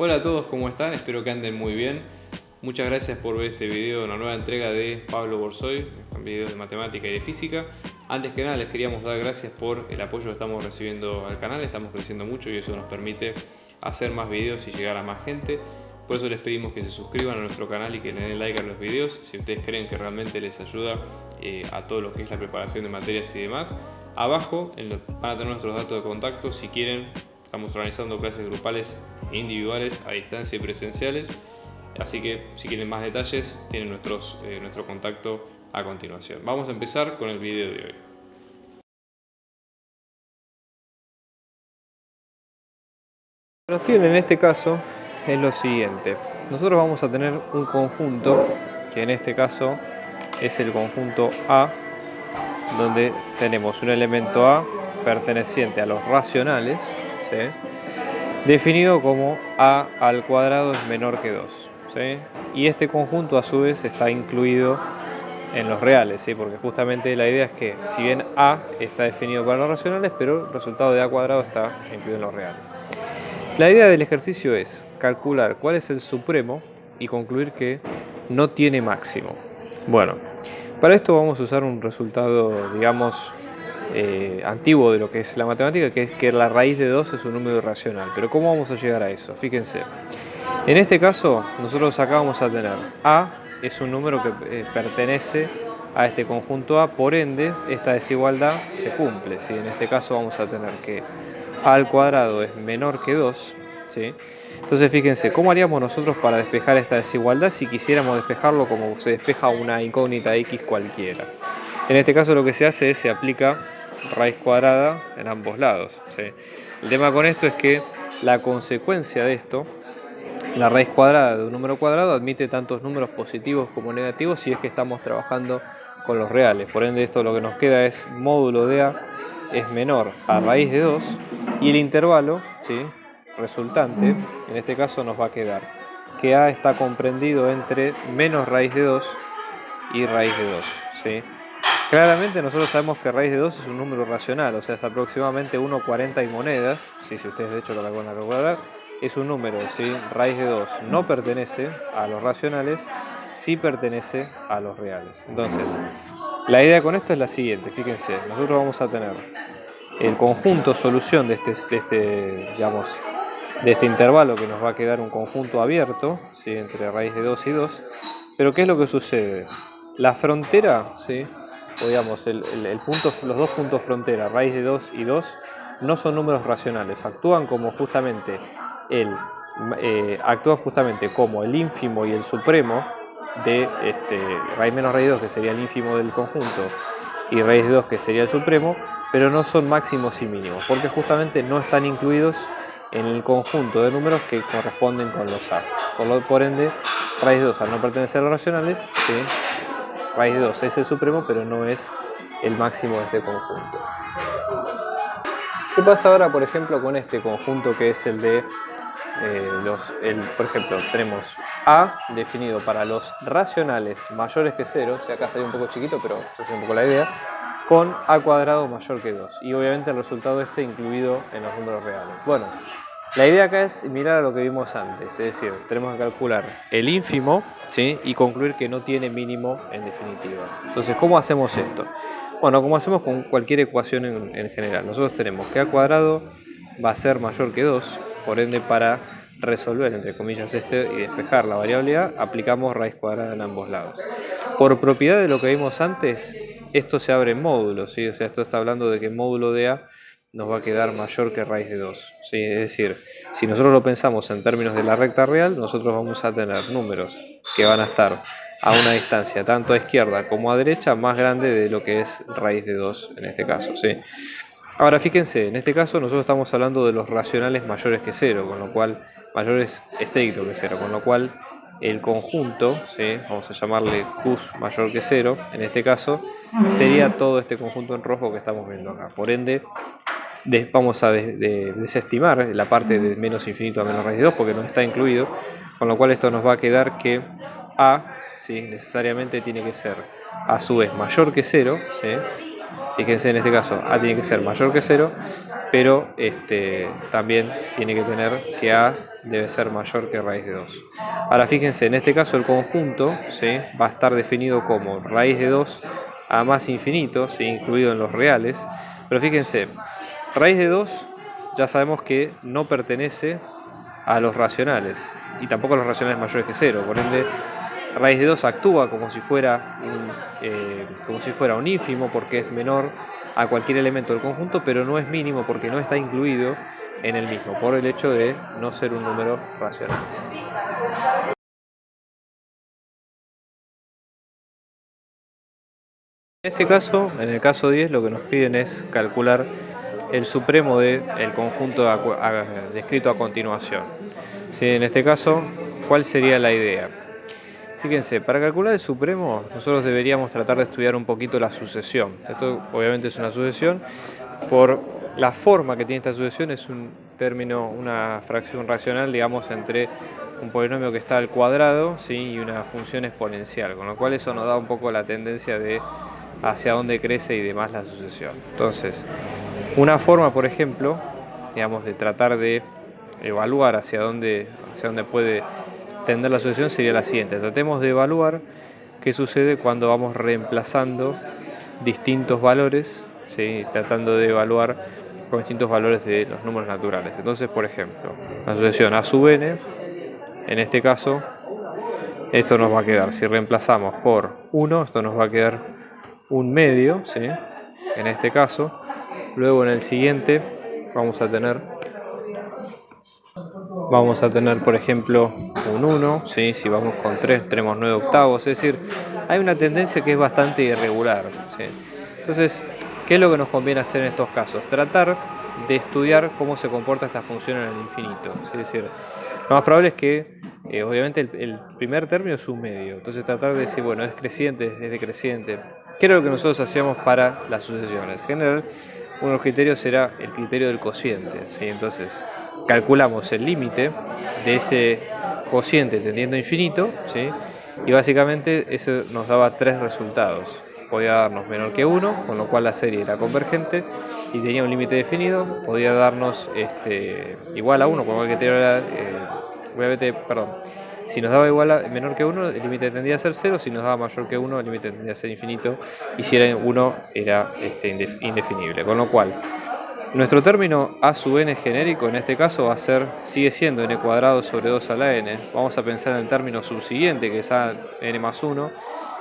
Hola a todos, ¿cómo están? Espero que anden muy bien. Muchas gracias por ver este video, una nueva entrega de Pablo Borsoy, videos de matemática y de física. Antes que nada les queríamos dar gracias por el apoyo que estamos recibiendo al canal, estamos creciendo mucho y eso nos permite hacer más videos y llegar a más gente. Por eso les pedimos que se suscriban a nuestro canal y que le den like a los videos si ustedes creen que realmente les ayuda a todo lo que es la preparación de materias y demás. Abajo van a tener nuestros datos de contacto si quieren. Estamos organizando clases grupales e individuales a distancia y presenciales. Así que si quieren más detalles tienen nuestro contacto a continuación. Vamos a empezar con el video de hoy. Lo que nos piden en este caso es lo siguiente. Nosotros vamos a tener un conjunto que en este caso es el conjunto A, donde tenemos un elemento A perteneciente a los racionales, ¿sí?, definido como A al cuadrado es menor que 2, ¿sí? Y este conjunto a su vez está incluido en los reales, ¿sí? Porque justamente la idea es que si bien A está definido para los racionales, pero el resultado de A cuadrado está incluido en los reales. La idea del ejercicio es calcular cuál es el supremo y concluir que no tiene máximo. Bueno, para esto vamos a usar un resultado, digamos, antiguo de lo que es la matemática, que es que la raíz de 2 es un número irracional. Pero ¿cómo vamos a llegar a eso? Fíjense, en este caso nosotros acá vamos a tener A es un número que pertenece a este conjunto A, por ende esta desigualdad se cumple, ¿sí? En este caso vamos a tener que A al cuadrado es menor que 2, ¿sí? Entonces fíjense, ¿cómo haríamos nosotros para despejar esta desigualdad si quisiéramos despejarlo como se despeja una incógnita X cualquiera? En este caso lo que se hace es se aplica raíz cuadrada en ambos lados, ¿sí? El tema con esto es que la consecuencia de esto, la raíz cuadrada de un número cuadrado, admite tantos números positivos como negativos si es que estamos trabajando con los reales. Por ende esto lo que nos queda es módulo de A es menor a raíz de 2 y el intervalo, ¿sí?, resultante, en este caso nos va a quedar que A está comprendido entre menos raíz de 2 y raíz de 2, ¿sí? Claramente nosotros sabemos que raíz de 2 es un número racional, o sea, es aproximadamente 1,40 y monedas, ¿sí? Si ustedes de hecho lo van a calcular, es un número, ¿sí? Raíz de 2 no pertenece a los racionales, sí pertenece a los reales. Entonces, la idea con esto es la siguiente, fíjense, nosotros vamos a tener el conjunto solución de este intervalo que nos va a quedar un conjunto abierto, ¿sí?, entre raíz de 2 y 2, pero ¿qué es lo que sucede? La frontera, ¿sí?, o digamos, los dos puntos frontera, raíz de 2 y 2, no son números racionales, actúan justamente como el ínfimo y el supremo de raíz menos raíz de 2, que sería el ínfimo del conjunto, y raíz de 2, que sería el supremo, pero no son máximos y mínimos, porque justamente no están incluidos en el conjunto de números que corresponden con los A. Por ende, raíz de 2 al no pertenecer a los racionales, ¿sí?, raíz de 2 es el supremo, pero no es el máximo de este conjunto. ¿Qué pasa ahora, por ejemplo, con este conjunto que es el de por ejemplo, tenemos A definido para los racionales mayores que 0, o sea, acá salió un poco chiquito, pero se hace un poco la idea, con A cuadrado mayor que 2, y obviamente el resultado incluido en los números reales. Bueno, la idea acá es mirar a lo que vimos antes, es decir, tenemos que calcular el ínfimo, ¿sí?, y concluir que no tiene mínimo en definitiva. Entonces, ¿cómo hacemos esto? Bueno, como hacemos con cualquier ecuación en general, nosotros tenemos que A cuadrado va a ser mayor que 2, por ende para resolver, entre comillas, y despejar la variable A, aplicamos raíz cuadrada en ambos lados. Por propiedad de lo que vimos antes, esto se abre en módulos, ¿sí? O sea, esto está hablando de que el módulo de A nos va a quedar mayor que raíz de 2, ¿sí? Es decir, si nosotros lo pensamos en términos de la recta real, nosotros vamos a tener números que van a estar a una distancia tanto a izquierda como a derecha más grande de lo que es raíz de 2 en este caso, ¿sí? Ahora fíjense, en este caso nosotros estamos hablando de los racionales mayores que 0, con lo cual, mayores estricto que 0, con lo cual el conjunto, ¿sí?, vamos a llamarle Q mayor que 0, en este caso sería todo este conjunto en rojo que estamos viendo acá. Por ende, vamos a desestimar la parte de menos infinito a menos raíz de 2 porque no está incluido, con lo cual esto nos va a quedar que A, ¿sí?, necesariamente tiene que ser a su vez mayor que 0, ¿sí? Fíjense en este caso, A tiene que ser mayor que 0 pero también tiene que tener que a debe ser mayor que raíz de 2. Ahora fíjense, en este caso el conjunto, ¿sí?, va a estar definido como raíz de 2 a más infinito, ¿sí?, incluido en los reales, pero fíjense, raíz de 2 ya sabemos que no pertenece a los racionales y tampoco a los racionales mayores que 0, por ende raíz de 2 actúa como si fuera un ínfimo porque es menor a cualquier elemento del conjunto, pero no es mínimo porque no está incluido en el mismo, por el hecho de no ser un número racional. En este caso, en el caso 10, lo que nos piden es calcular el supremo del conjunto descrito a continuación. ¿Sí? En este caso, ¿cuál sería la idea? Fíjense, para calcular el supremo, nosotros deberíamos tratar de estudiar un poquito la sucesión. Esto obviamente es una sucesión. Por la forma que tiene esta sucesión, es un término, una fracción racional, digamos, entre un polinomio que está al cuadrado, ¿sí?, y una función exponencial, con lo cual eso nos da un poco la tendencia de hacia dónde crece y demás la sucesión. Entonces, una forma, por ejemplo, digamos, de tratar de evaluar hacia dónde puede tender la sucesión sería la siguiente. Tratemos de evaluar qué sucede cuando vamos reemplazando distintos valores, ¿sí?, tratando de evaluar con distintos valores de los números naturales. Entonces, por ejemplo, la sucesión a sub n, en este caso, esto nos va a quedar, si reemplazamos por 1, esto nos va a quedar 1 medio, ¿sí?, en este caso. Luego en el siguiente vamos a tener, por ejemplo, un 1, ¿sí?, si vamos con 3 tenemos 9 octavos, es decir, hay una tendencia que es bastante irregular, ¿sí? Entonces, ¿qué es lo que nos conviene hacer en estos casos? Tratar de estudiar cómo se comporta esta función en el infinito, ¿sí? Es decir, lo más probable es que, obviamente, el primer término es un medio, entonces tratar de decir, bueno, es creciente, es decreciente. ¿Qué era lo que nosotros hacíamos para las sucesiones? En general, uno de los criterios era el criterio del cociente, ¿sí? Entonces, calculamos el límite de ese cociente tendiendo a infinito, ¿sí?, y básicamente eso nos daba 3 resultados. Podía darnos menor que 1, con lo cual la serie era convergente y tenía un límite definido. Podía darnos igual a 1, con lo cual el criterio era, si nos daba menor que 1, el límite tendría a ser 0, si nos daba mayor que 1, el límite tendría a ser infinito, y si era 1, era indefinible. Con lo cual, nuestro término a sub n genérico en este caso sigue siendo n cuadrado sobre 2 a la n. Vamos a pensar en el término subsiguiente, que es a n más 1,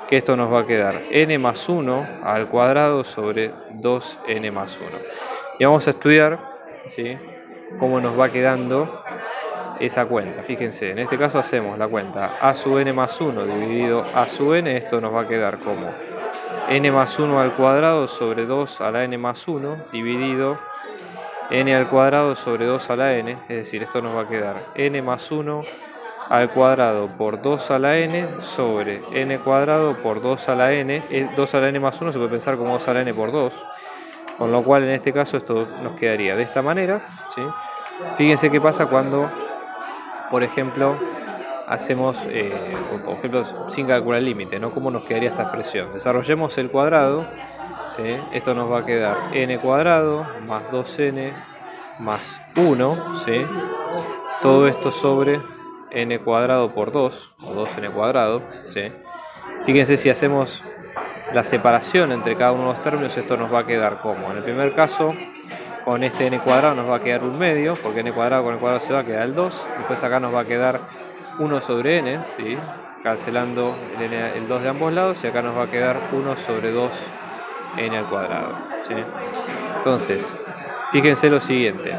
que esto nos va a quedar n más 1 al cuadrado sobre 2n más 1. Y vamos a estudiar, ¿sí?, cómo nos va quedando esa cuenta. Fíjense, en este caso hacemos la cuenta a sub n más 1 dividido a sub n, esto nos va a quedar como n más 1 al cuadrado sobre 2 a la n más 1 dividido n al cuadrado sobre 2 a la n, es decir, esto nos va a quedar n más 1 al cuadrado por 2 a la n sobre n cuadrado por 2 a la n, 2 a la n más 1 se puede pensar como 2 a la n por 2, con lo cual en este caso esto nos quedaría de esta manera, ¿sí? Fíjense qué pasa cuando, por ejemplo, hacemos, por ejemplo, sin calcular el límite, ¿no? ¿Cómo nos quedaría esta expresión? Desarrollemos el cuadrado, ¿sí? Esto nos va a quedar n cuadrado más 2n más 1, ¿sí?, todo esto sobre n cuadrado por 2, o 2n cuadrado, ¿sí? Fíjense, si hacemos la separación entre cada uno de los términos, esto nos va a quedar como, en el primer caso, con este n cuadrado nos va a quedar 1 medio, porque n cuadrado con el cuadrado se va a quedar el 2, después acá nos va a quedar 1 sobre n, ¿sí?, cancelando el 2 de ambos lados, y acá nos va a quedar 1 sobre 2n al cuadrado, ¿sí? Entonces, fíjense lo siguiente,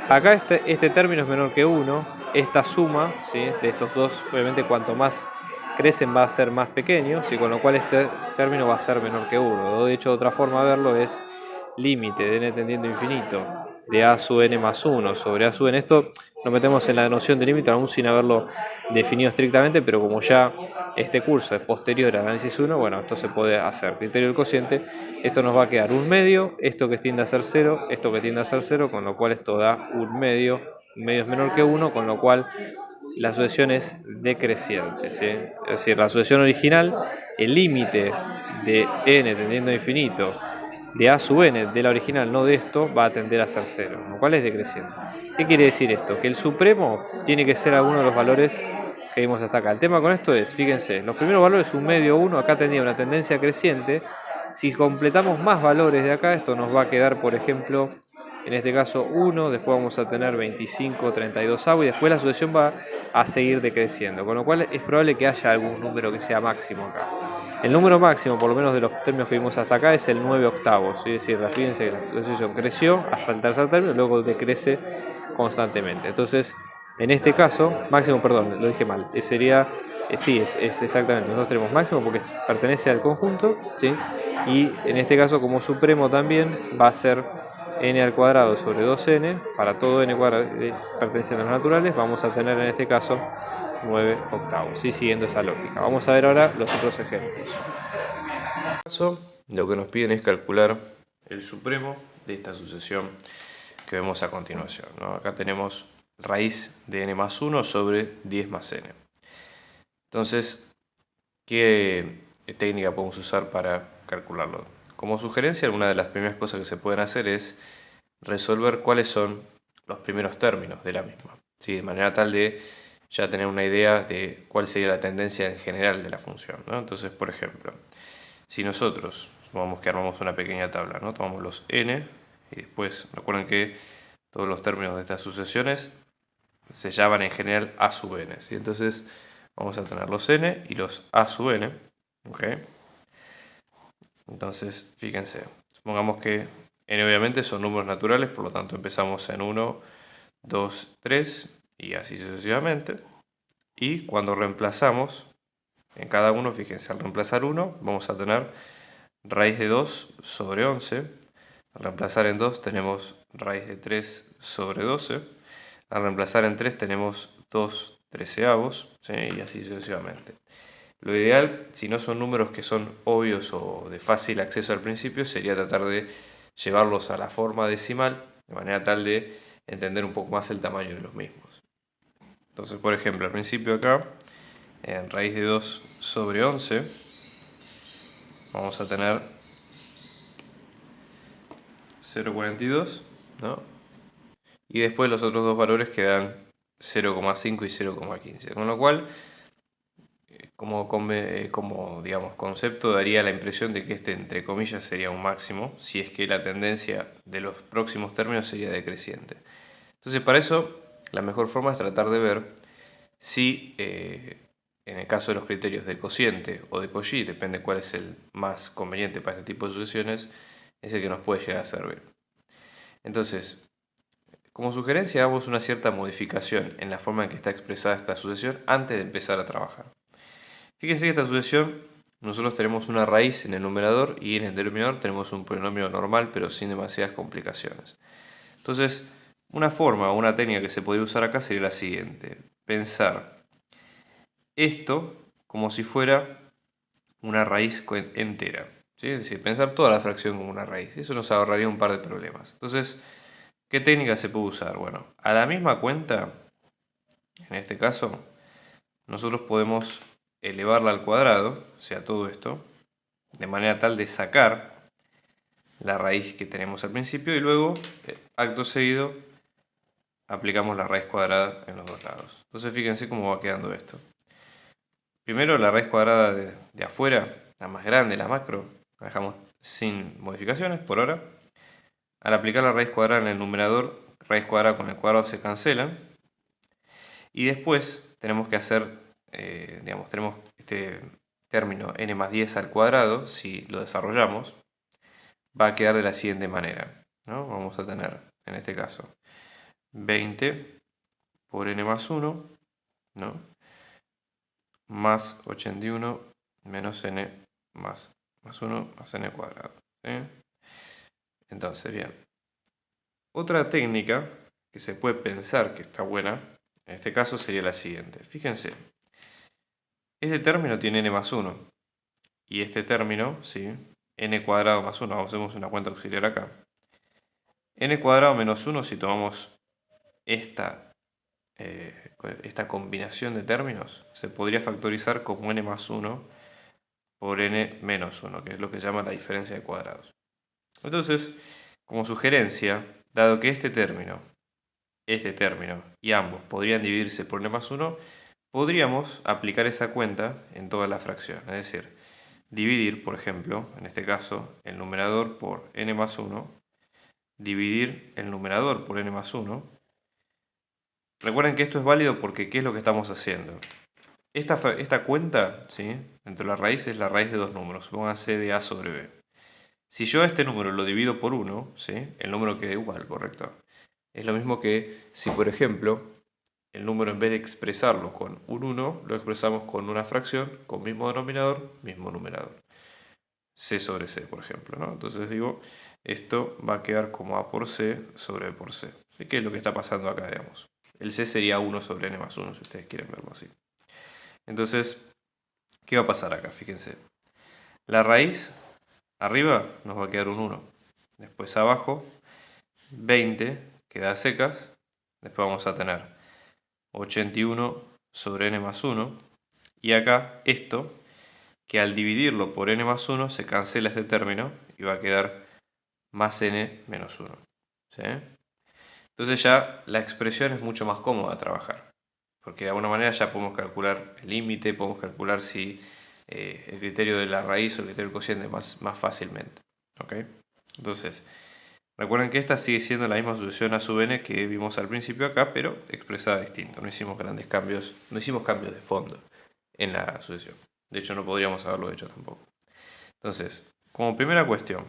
acá este término es menor que 1, esta suma, ¿sí?, de estos dos, obviamente cuanto más crecen va a ser más pequeño, ¿sí?, con lo cual este término va a ser menor que 1. De hecho, otra forma de verlo es límite de n tendiendo a infinito de a sub n más 1 sobre a sub n. Esto nos metemos en la noción de límite aún sin haberlo definido estrictamente, pero como ya este curso es posterior al análisis 1, bueno, esto se puede hacer. Criterio del cociente, esto nos va a quedar 1 medio, esto que tiende a ser 0, esto que tiende a ser 0, con lo cual esto da 1 medio, es menor que 1, con lo cual la sucesión es decreciente, ¿sí? Es decir, la sucesión original, el límite de n tendiendo a infinito de a sub n de la original, no de esto, va a tender a ser 0, lo cual es decreciente. ¿Qué quiere decir esto? Que el supremo tiene que ser alguno de los valores que vimos hasta acá. El tema con esto es, fíjense, los primeros valores, un medio, 1, acá tendría una tendencia creciente. Si completamos más valores de acá, esto nos va a quedar, por ejemplo, en este caso 1, después vamos a tener 25, 32 y después la sucesión va a seguir decreciendo, con lo cual es probable que haya algún número que sea máximo acá. El número máximo, por lo menos de los términos que vimos hasta acá, es el 9 octavos, ¿sí? Es decir, fíjense que la sucesión creció hasta el tercer término y luego decrece constantemente. Entonces, en este caso, máximo, perdón, lo dije mal, sería, sí, es exactamente, nosotros tenemos máximo porque pertenece al conjunto, ¿sí? Y en este caso, como supremo también, va a ser n al cuadrado sobre 2n, para todo n cuadrado perteneciente a los naturales, vamos a tener en este caso 9 octavos, ¿sí? Siguiendo esa lógica. Vamos a ver ahora los otros ejemplos. En este caso, lo que nos piden es calcular el supremo de esta sucesión que vemos a continuación, ¿no? Acá tenemos raíz de n más 1 sobre 10 más n. Entonces, ¿qué técnica podemos usar para calcularlo? Como sugerencia, una de las primeras cosas que se pueden hacer es resolver cuáles son los primeros términos de la misma, ¿sí? De manera tal de ya tener una idea de cuál sería la tendencia en general de la función, ¿no? Entonces, por ejemplo, si nosotros supongamos que armamos una pequeña tabla, ¿no? Tomamos los n y después recuerden que todos los términos de estas sucesiones se llaman en general a sub n, ¿sí? Entonces vamos a tener los n y los a sub n, ¿ok? Entonces, fíjense, supongamos que n obviamente son números naturales, por lo tanto empezamos en 1, 2, 3 y así sucesivamente. Y cuando reemplazamos en cada uno, fíjense, al reemplazar 1 vamos a tener raíz de 2 sobre 11. Al reemplazar en 2 tenemos raíz de 3 sobre 12. Al reemplazar en 3 tenemos 2 treceavos, ¿sí? Y así sucesivamente. Lo ideal, si no son números que son obvios o de fácil acceso al principio, sería tratar de llevarlos a la forma decimal, de manera tal de entender un poco más el tamaño de los mismos. Entonces, por ejemplo, al principio acá, en raíz de 2 sobre 11, vamos a tener 0,42, ¿no? Y después los otros dos valores quedan 0,5 y 0,15, con lo cual como digamos, concepto daría la impresión de que este entre comillas sería un máximo si es que la tendencia de los próximos términos sería decreciente. Entonces para eso la mejor forma es tratar de ver si en el caso de los criterios de cociente o de Cauchy, depende cuál es el más conveniente para este tipo de sucesiones, es el que nos puede llegar a servir. Entonces, como sugerencia hagamos una cierta modificación en la forma en que está expresada esta sucesión antes de empezar a trabajar. Fíjense que esta sucesión nosotros tenemos una raíz en el numerador y en el denominador tenemos un polinomio normal pero sin demasiadas complicaciones. Entonces, una forma o una técnica que se podría usar acá sería la siguiente: pensar esto como si fuera una raíz entera, ¿sí? Es decir, pensar toda la fracción como una raíz. Eso nos ahorraría un par de problemas. Entonces, ¿qué técnica se puede usar? Bueno, a la misma cuenta, en este caso, nosotros podemos elevarla al cuadrado, o sea, todo esto, de manera tal de sacar la raíz que tenemos al principio y luego, acto seguido, aplicamos la raíz cuadrada en los dos lados. Entonces fíjense cómo va quedando esto. Primero la raíz cuadrada de afuera, la más grande, la macro, la dejamos sin modificaciones por ahora. Al aplicar la raíz cuadrada en el numerador, raíz cuadrada con el cuadrado se cancelan. Y después tenemos que hacer, tenemos este término n más 10 al cuadrado, si lo desarrollamos, va a quedar de la siguiente manera, ¿no? Vamos a tener, en este caso, 20 por n más 1, ¿no? Más 81 menos n más 1 más n cuadrado, ¿sí? Entonces, bien. Otra técnica que se puede pensar que está buena, en este caso sería la siguiente. Fíjense, este término tiene n más 1 y este término, ¿sí? N cuadrado más 1, hacemos una cuenta auxiliar acá. N cuadrado menos 1, si tomamos esta combinación de términos, se podría factorizar como n más 1 por n menos 1, que es lo que se llama la diferencia de cuadrados. Entonces, como sugerencia, dado que este término y ambos podrían dividirse por n más 1, podríamos aplicar esa cuenta en toda la fracción. Es decir, dividir, por ejemplo, en este caso, el numerador por n más 1, dividir el numerador por n más 1. Recuerden que esto es válido porque ¿qué es lo que estamos haciendo? Esta cuenta, ¿sí?, dentro de la raíz es la raíz de dos números, pónganse de a sobre b. Si yo a este número lo divido por 1, ¿sí?, el número queda igual, ¿correcto? Es lo mismo que si, por ejemplo, el número en vez de expresarlo con un 1, lo expresamos con una fracción, con mismo denominador, mismo numerador. C sobre C, por ejemplo, ¿no? Entonces digo, esto va a quedar como A por C sobre B por C. ¿Qué es lo que está pasando acá, digamos? El C sería 1 sobre n más 1, si ustedes quieren verlo así. Entonces, ¿qué va a pasar acá? Fíjense. La raíz, arriba nos va a quedar un 1. Después abajo, 20, queda a secas. Después vamos a tener 81 sobre n más 1. Y acá esto, que al dividirlo por n más 1 se cancela este término y va a quedar más n menos 1. ¿Sí? Entonces ya la expresión es mucho más cómoda a trabajar, porque de alguna manera ya podemos calcular el límite, podemos calcular si el criterio de la raíz o el criterio del cociente más fácilmente. ¿Okay? Entonces, recuerden que esta sigue siendo la misma sucesión a sub n que vimos al principio acá, pero expresada distinto. No hicimos grandes cambios, no hicimos cambios de fondo en la sucesión. De hecho, no podríamos haberlo hecho tampoco. Entonces, como primera cuestión,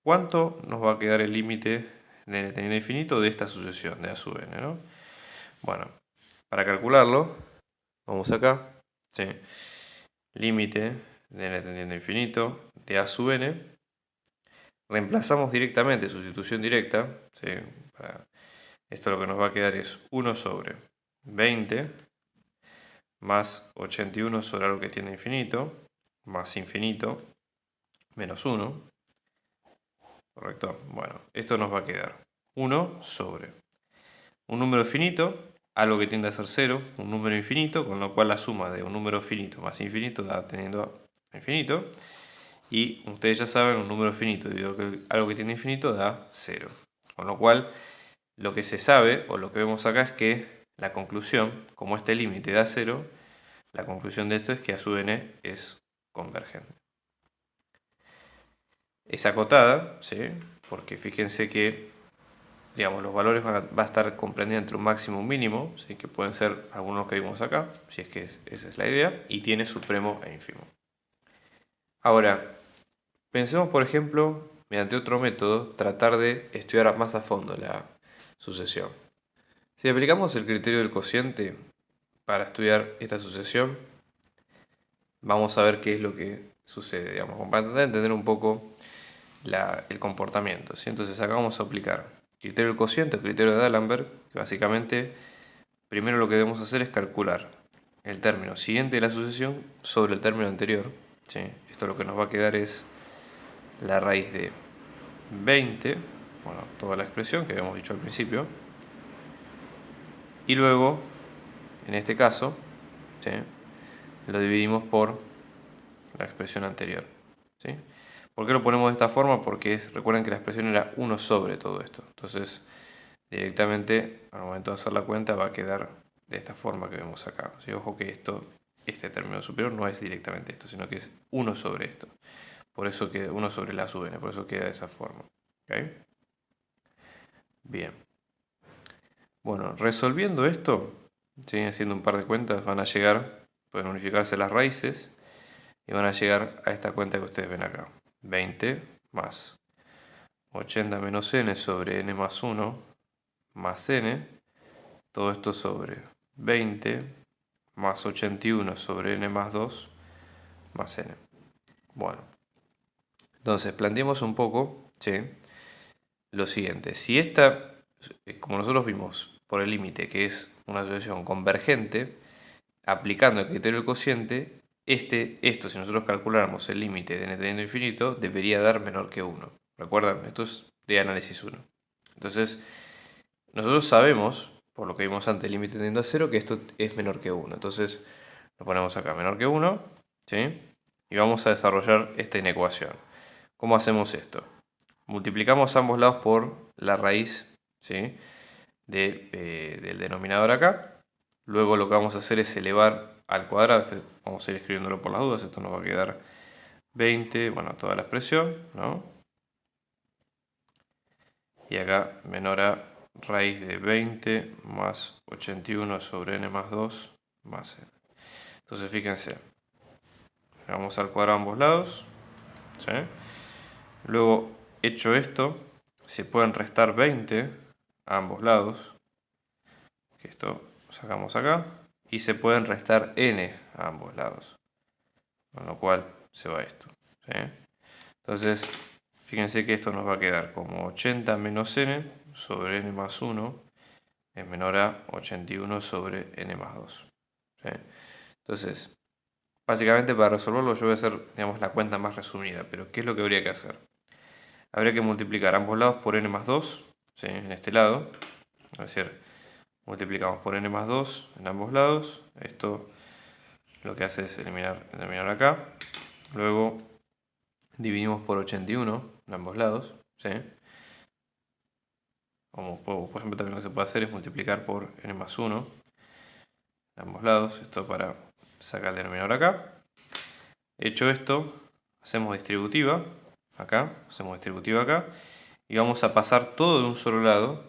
¿cuánto nos va a quedar el límite de n teniendo a infinito de esta sucesión de a sub n, ¿no? Bueno, para calcularlo, vamos acá, ¿sí?, límite de n tendiendo a infinito de a sub n. Reemplazamos directamente, sustitución directa, ¿sí? Esto lo que nos va a quedar es 1 sobre 20 más 81 sobre algo que tiende a infinito, más infinito, menos 1. ¿Correcto? Bueno, esto nos va a quedar 1 sobre un número finito, algo que tiende a ser 0, un número infinito, con lo cual la suma de un número finito más infinito da teniendo a infinito. Y como ustedes ya saben, un número finito dividido algo que tiende a infinito da 0. Con lo cual, lo que se sabe, o lo que vemos acá, es que la conclusión, como este límite da 0, la conclusión de esto es que a sub n es convergente. Es acotada, ¿sí?, porque fíjense que, digamos, los valores van a estar comprendidos entre un máximo y un mínimo, ¿sí?, que pueden ser algunos que vimos acá, si es que esa es la idea, y tiene supremo e ínfimo. Ahora, pensemos, por ejemplo, mediante otro método, tratar de estudiar más a fondo la sucesión. Si aplicamos el criterio del cociente para estudiar esta sucesión, vamos a ver qué es lo que sucede, digamos, para tratar de entender un poco el comportamiento, ¿sí? Entonces acá vamos a aplicar criterio del cociente, el criterio de D'Alembert, que básicamente primero lo que debemos hacer es calcular el término siguiente de la sucesión sobre el término anterior, ¿sí? Esto lo que nos va a quedar es la raíz de 20, bueno, toda la expresión que habíamos dicho al principio, y luego, en este caso, ¿sí?, lo dividimos por la expresión anterior, ¿sí? ¿Por qué lo ponemos de esta forma? Porque recuerden que la expresión era 1 sobre todo esto. Entonces, directamente, al momento de hacer la cuenta, va a quedar de esta forma que vemos acá. ¿Sí? Ojo que este término superior no es directamente esto, sino que es 1 sobre esto. Por eso queda 1 sobre la sub n, por eso queda de esa forma. ¿Okay? Bien. Bueno, resolviendo esto, siguen haciendo un par de cuentas, van a llegar, pueden unificarse las raíces, y van a llegar a esta cuenta que ustedes ven acá. 20 más 80 menos n sobre n más 1 más n, todo esto sobre 20 más 81 sobre n más 2 más n. Bueno, entonces planteemos un poco, ¿sí?, lo siguiente. Si esta, como nosotros vimos por el límite, que es una sucesión convergente, aplicando el criterio del cociente, esto, si nosotros calculáramos el límite de n teniendo a infinito, debería dar menor que 1. ¿Recuerdan? Esto es de análisis 1. Entonces, nosotros sabemos, por lo que vimos antes, el límite tendiendo a 0, que esto es menor que 1. Entonces, lo ponemos acá, menor que 1, ¿sí?, y vamos a desarrollar esta inecuación. ¿Cómo hacemos esto? multiplicamos ambos lados por la raíz, ¿sí?, del denominador acá. Luego lo que vamos a hacer es elevar al cuadrado. Vamos a ir escribiéndolo por las dudas. Esto nos va a quedar 20, bueno, toda la expresión, ¿no? Y acá menor a raíz de 20 más 81 sobre n más 2 más n. Entonces fíjense, vamos al cuadrado a ambos lados, ¿sí? Luego, hecho esto, se pueden restar 20 a ambos lados, que esto lo sacamos acá, y se pueden restar n a ambos lados, con lo cual se va esto, ¿sí? Entonces, fíjense que esto nos va a quedar como 80 menos n sobre n más 1 es menor a 81 sobre n más 2, ¿sí? Entonces, básicamente para resolverlo yo voy a hacer, digamos, la cuenta más resumida, pero ¿qué es lo que habría que hacer? Habría que multiplicar ambos lados por n más 2, ¿sí?, en este lado. Es decir, multiplicamos por n más 2 en ambos lados. Esto lo que hace es eliminar acá. Luego dividimos por 81 en ambos lados, ¿sí? Como por ejemplo también lo que se puede hacer es multiplicar por n más 1 en ambos lados. Esto para sacar el denominador acá. Hecho esto, hacemos distributiva acá, y vamos a pasar todo de un solo lado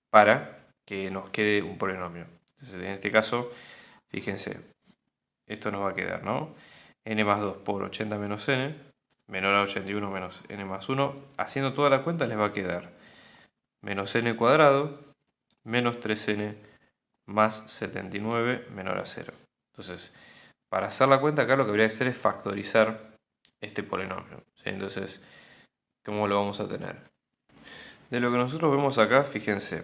para que nos quede un polinomio. Entonces, en este caso, fíjense, esto nos va a quedar, ¿no?, n más 2 por 80 menos n, menor a 81 menos n más 1. Haciendo toda la cuenta les va a quedar menos n cuadrado menos 3n más 79 menor a 0. Entonces, para hacer la cuenta acá lo que habría que hacer es factorizar este polinomio, ¿sí? Entonces, ¿cómo lo vamos a tener? De lo que nosotros vemos acá, fíjense.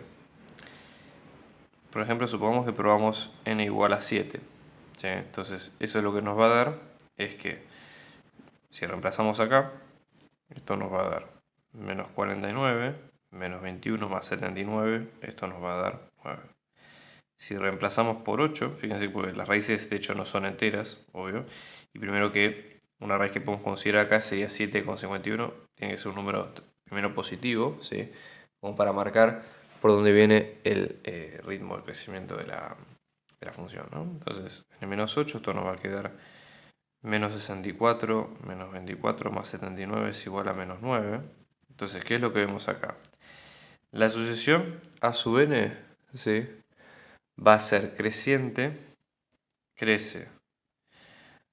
Por ejemplo, supongamos que probamos n igual a 7, ¿sí? Entonces, eso es lo que nos va a dar, es que si reemplazamos acá, esto nos va a dar menos 49, menos 21 más 79, esto nos va a dar 9. Si reemplazamos por 8, fíjense que las raíces de hecho no son enteras, obvio, y primero que una raíz que podemos considerar acá sería 7,51, tiene que ser un número primero positivo, ¿sí?, como para marcar por dónde viene el ritmo de crecimiento de la función, ¿no? Entonces, en menos 8 esto nos va a quedar menos 64, menos 24 más 79 es igual a menos 9. Entonces, ¿qué es lo que vemos acá? La sucesión a sub n, ¿sí?, va a ser creciente, crece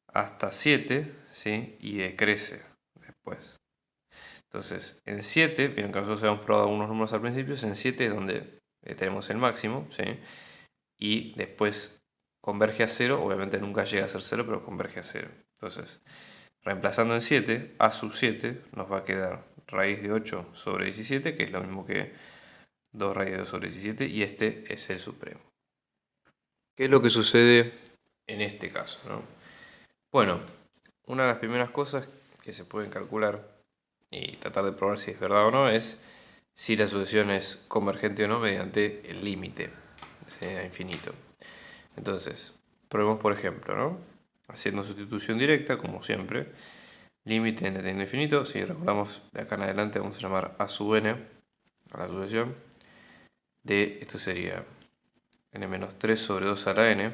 hasta 7, ¿sí?, y decrece después. Entonces, en 7, vieron que nosotros habíamos probado algunos números al principio, en 7 es donde tenemos el máximo, ¿sí?, y después converge a 0, obviamente nunca llega a ser 0, pero converge a 0. Entonces, reemplazando en 7, a sub 7 nos va a quedar raíz de 8 sobre 17, que es lo mismo que 2 raíz de 2 sobre 17, y este es el supremo. ¿Qué es lo que sucede en este caso, ¿no? Bueno, una de las primeras cosas que se pueden calcular y tratar de probar si es verdad o no es si la sucesión es convergente o no mediante el límite, sea infinito. Entonces, probemos por ejemplo, ¿no?, haciendo sustitución directa, como siempre, límite n tendiendo a infinito. Si recordamos de acá en adelante vamos a llamar a sub n a la sucesión de, esto sería n menos 3 sobre 2 a la n.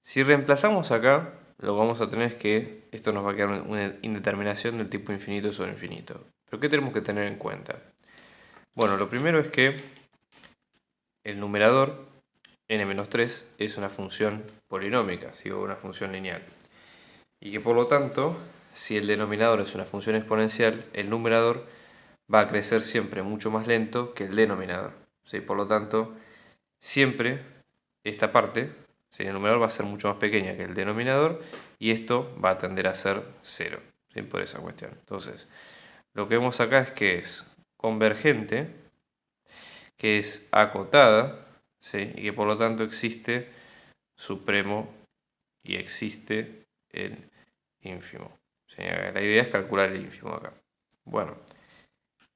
Si reemplazamos acá, lo que vamos a tener es que esto nos va a quedar una indeterminación del tipo infinito sobre infinito. ¿Pero qué tenemos que tener en cuenta? Bueno, lo primero es que el numerador, n menos 3, es una función polinómica, o una función lineal. Y que por lo tanto, si el denominador es una función exponencial, el numerador va a crecer siempre mucho más lento que el denominador, ¿sí? Por lo tanto, siempre esta parte, ¿sí?, el numerador va a ser mucho más pequeña que el denominador y esto va a tender a ser 0, ¿sí?, por esa cuestión. Entonces, lo que vemos acá es que es convergente, que es acotada, ¿sí?, y que por lo tanto existe supremo y existe el ínfimo, ¿sí? La idea es calcular el ínfimo acá. Bueno,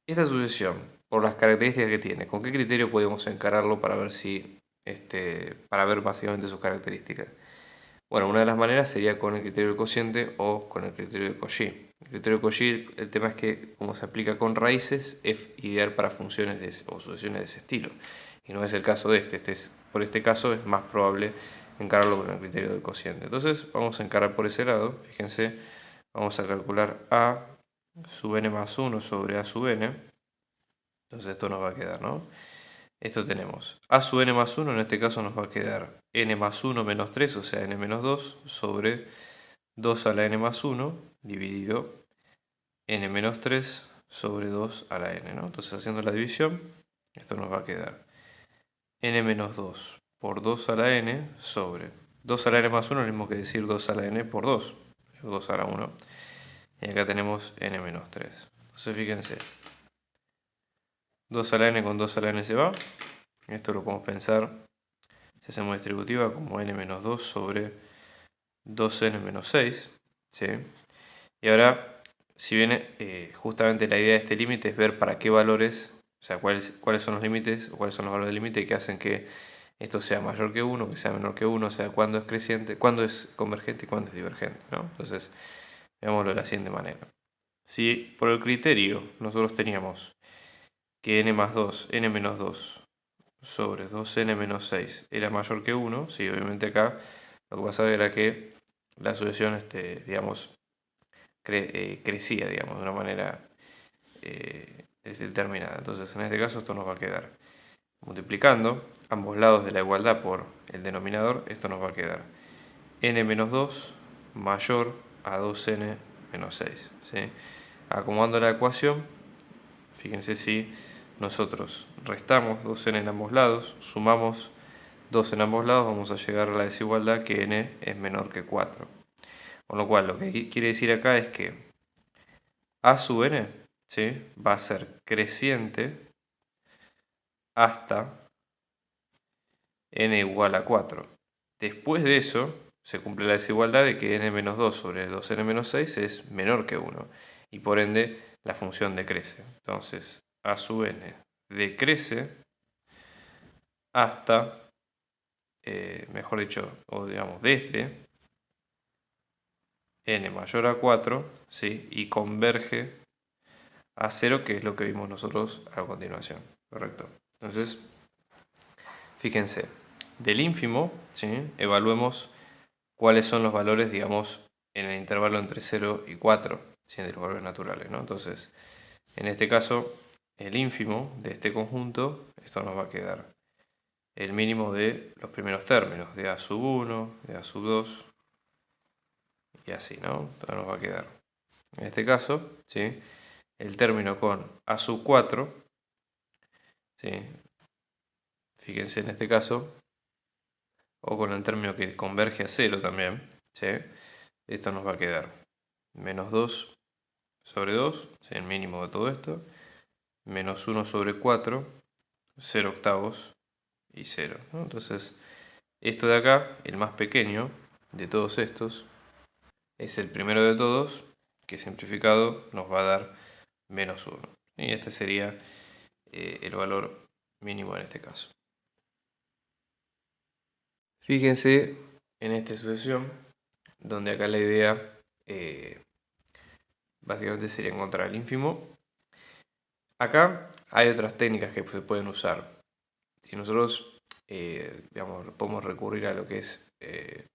esta sucesión, por las características que tiene, ¿con qué criterio podemos encararlo para ver para ver básicamente sus características? Bueno, una de las maneras sería con el criterio del cociente o con el criterio de Cauchy. El criterio de Cauchy, el tema es que como se aplica con raíces, es ideal para funciones o sucesiones de ese estilo. Y no es el caso de este. Por este caso es más probable encararlo con el criterio del cociente. Entonces vamos a encarar por ese lado. Fíjense, vamos a calcular a sub n más 1 sobre a sub n. Entonces esto nos va a quedar, ¿no? Esto tenemos a sub n más 1, en este caso nos va a quedar n más 1 menos 3, o sea n menos 2, sobre 2 a la n más 1, dividido n menos 3 sobre 2 a la n, ¿no? Entonces haciendo la división, esto nos va a quedar n menos 2 por 2 a la n sobre 2 a la n más 1, es lo mismo que decir 2 a la n por 2, 2 a la 1. Y acá tenemos n menos 3. Entonces fíjense, 2 a la n con 2 a la n se va. Esto lo podemos pensar, si hacemos distributiva, como n menos 2 sobre 2n menos 6. ¿Sí? Y ahora, si bien justamente la idea de este límite es ver para qué valores, o sea, cuáles son los límites o cuáles son los valores del límite que hacen que esto sea mayor que 1, que sea menor que 1, o sea, cuándo es creciente, cuándo es convergente y cuándo es divergente, ¿no? Entonces, veámoslo de la siguiente manera. Si por el criterio nosotros teníamos que n más 2, n menos 2 sobre 2n menos 6 era mayor que 1, sí, obviamente acá lo que pasaba era que la sucesión, digamos, crecía, digamos, de una manera determinada. Entonces, en este caso, esto nos va a quedar multiplicando ambos lados de la igualdad por el denominador. Esto nos va a quedar n menos 2 mayor a 2n menos 6. ¿Sí? Acomodando la ecuación, fíjense si nosotros restamos 2n en ambos lados, sumamos 2 en ambos lados, vamos a llegar a la desigualdad que n es menor que 4. Con lo cual, lo que quiere decir acá es que a sub n, ¿sí?, va a ser creciente hasta n igual a 4. Después de eso, se cumple la desigualdad de que n menos 2 sobre 2n menos 6 es menor que 1. Y por ende, la función decrece. Entonces, a sub n decrece hasta, mejor dicho, o digamos desde n mayor a 4, ¿sí?, y converge a 0, que es lo que vimos nosotros a continuación. ¿Correcto? Entonces, fíjense, del ínfimo, ¿sí?, evaluemos cuáles son los valores, digamos, en el intervalo entre 0 y 4, ¿sí?, de los valores naturales, ¿no? Entonces, en este caso, el ínfimo de este conjunto, esto nos va a quedar el mínimo de los primeros términos, de a sub 1, de a sub 2, y así, ¿no? Entonces nos va a quedar, en este caso, ¿sí?, el término con a sub 4, ¿sí?, fíjense en este caso, o con el término que converge a 0 también, ¿sí?, esto nos va a quedar menos 2 sobre 2, ¿sí?, el mínimo de todo esto, menos 1 sobre 4, 0 octavos y 0, ¿no? Entonces, esto de acá, el más pequeño de todos estos, es el primero de todos, que simplificado nos va a dar menos 1. Y este sería el valor mínimo en este caso. Fíjense en esta sucesión, donde acá la idea básicamente sería encontrar el ínfimo. Acá hay otras técnicas que se pueden usar. Si nosotros digamos, podemos recurrir a lo que es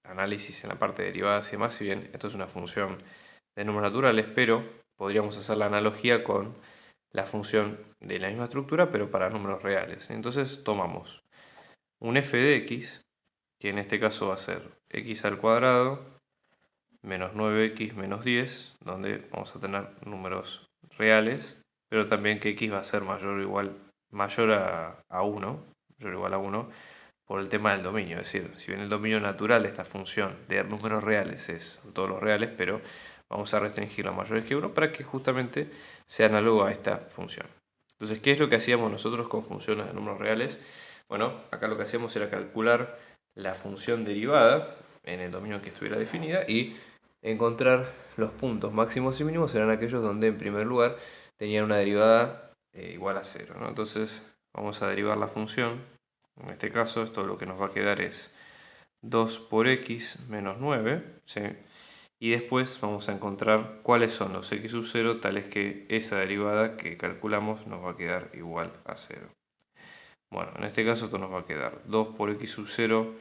análisis en la parte de derivadas y demás, si bien esto es una función de números naturales, pero podríamos hacer la analogía con la función de la misma estructura, pero para números reales. Entonces tomamos un f de x, que en este caso va a ser x al cuadrado menos 9x menos 10, donde vamos a tener números reales, pero también que x va a ser mayor a 1, mayor o igual a 1, por el tema del dominio. Es decir, si bien el dominio natural de esta función de números reales es todos los reales, pero vamos a restringirlo a mayores que 1 para que justamente sea análogo a esta función. Entonces, ¿qué es lo que hacíamos nosotros con funciones de números reales? Bueno, acá lo que hacíamos era calcular la función derivada en el dominio que estuviera definida y encontrar los puntos máximos y mínimos eran aquellos donde en primer lugar tenían una derivada igual a 0, ¿no? Entonces vamos a derivar la función. En este caso esto lo que nos va a quedar es 2 por x menos 9, ¿sí?, y después vamos a encontrar cuáles son los x sub 0 tales que esa derivada que calculamos nos va a quedar igual a 0. Bueno, en este caso esto nos va a quedar 2 por x sub 0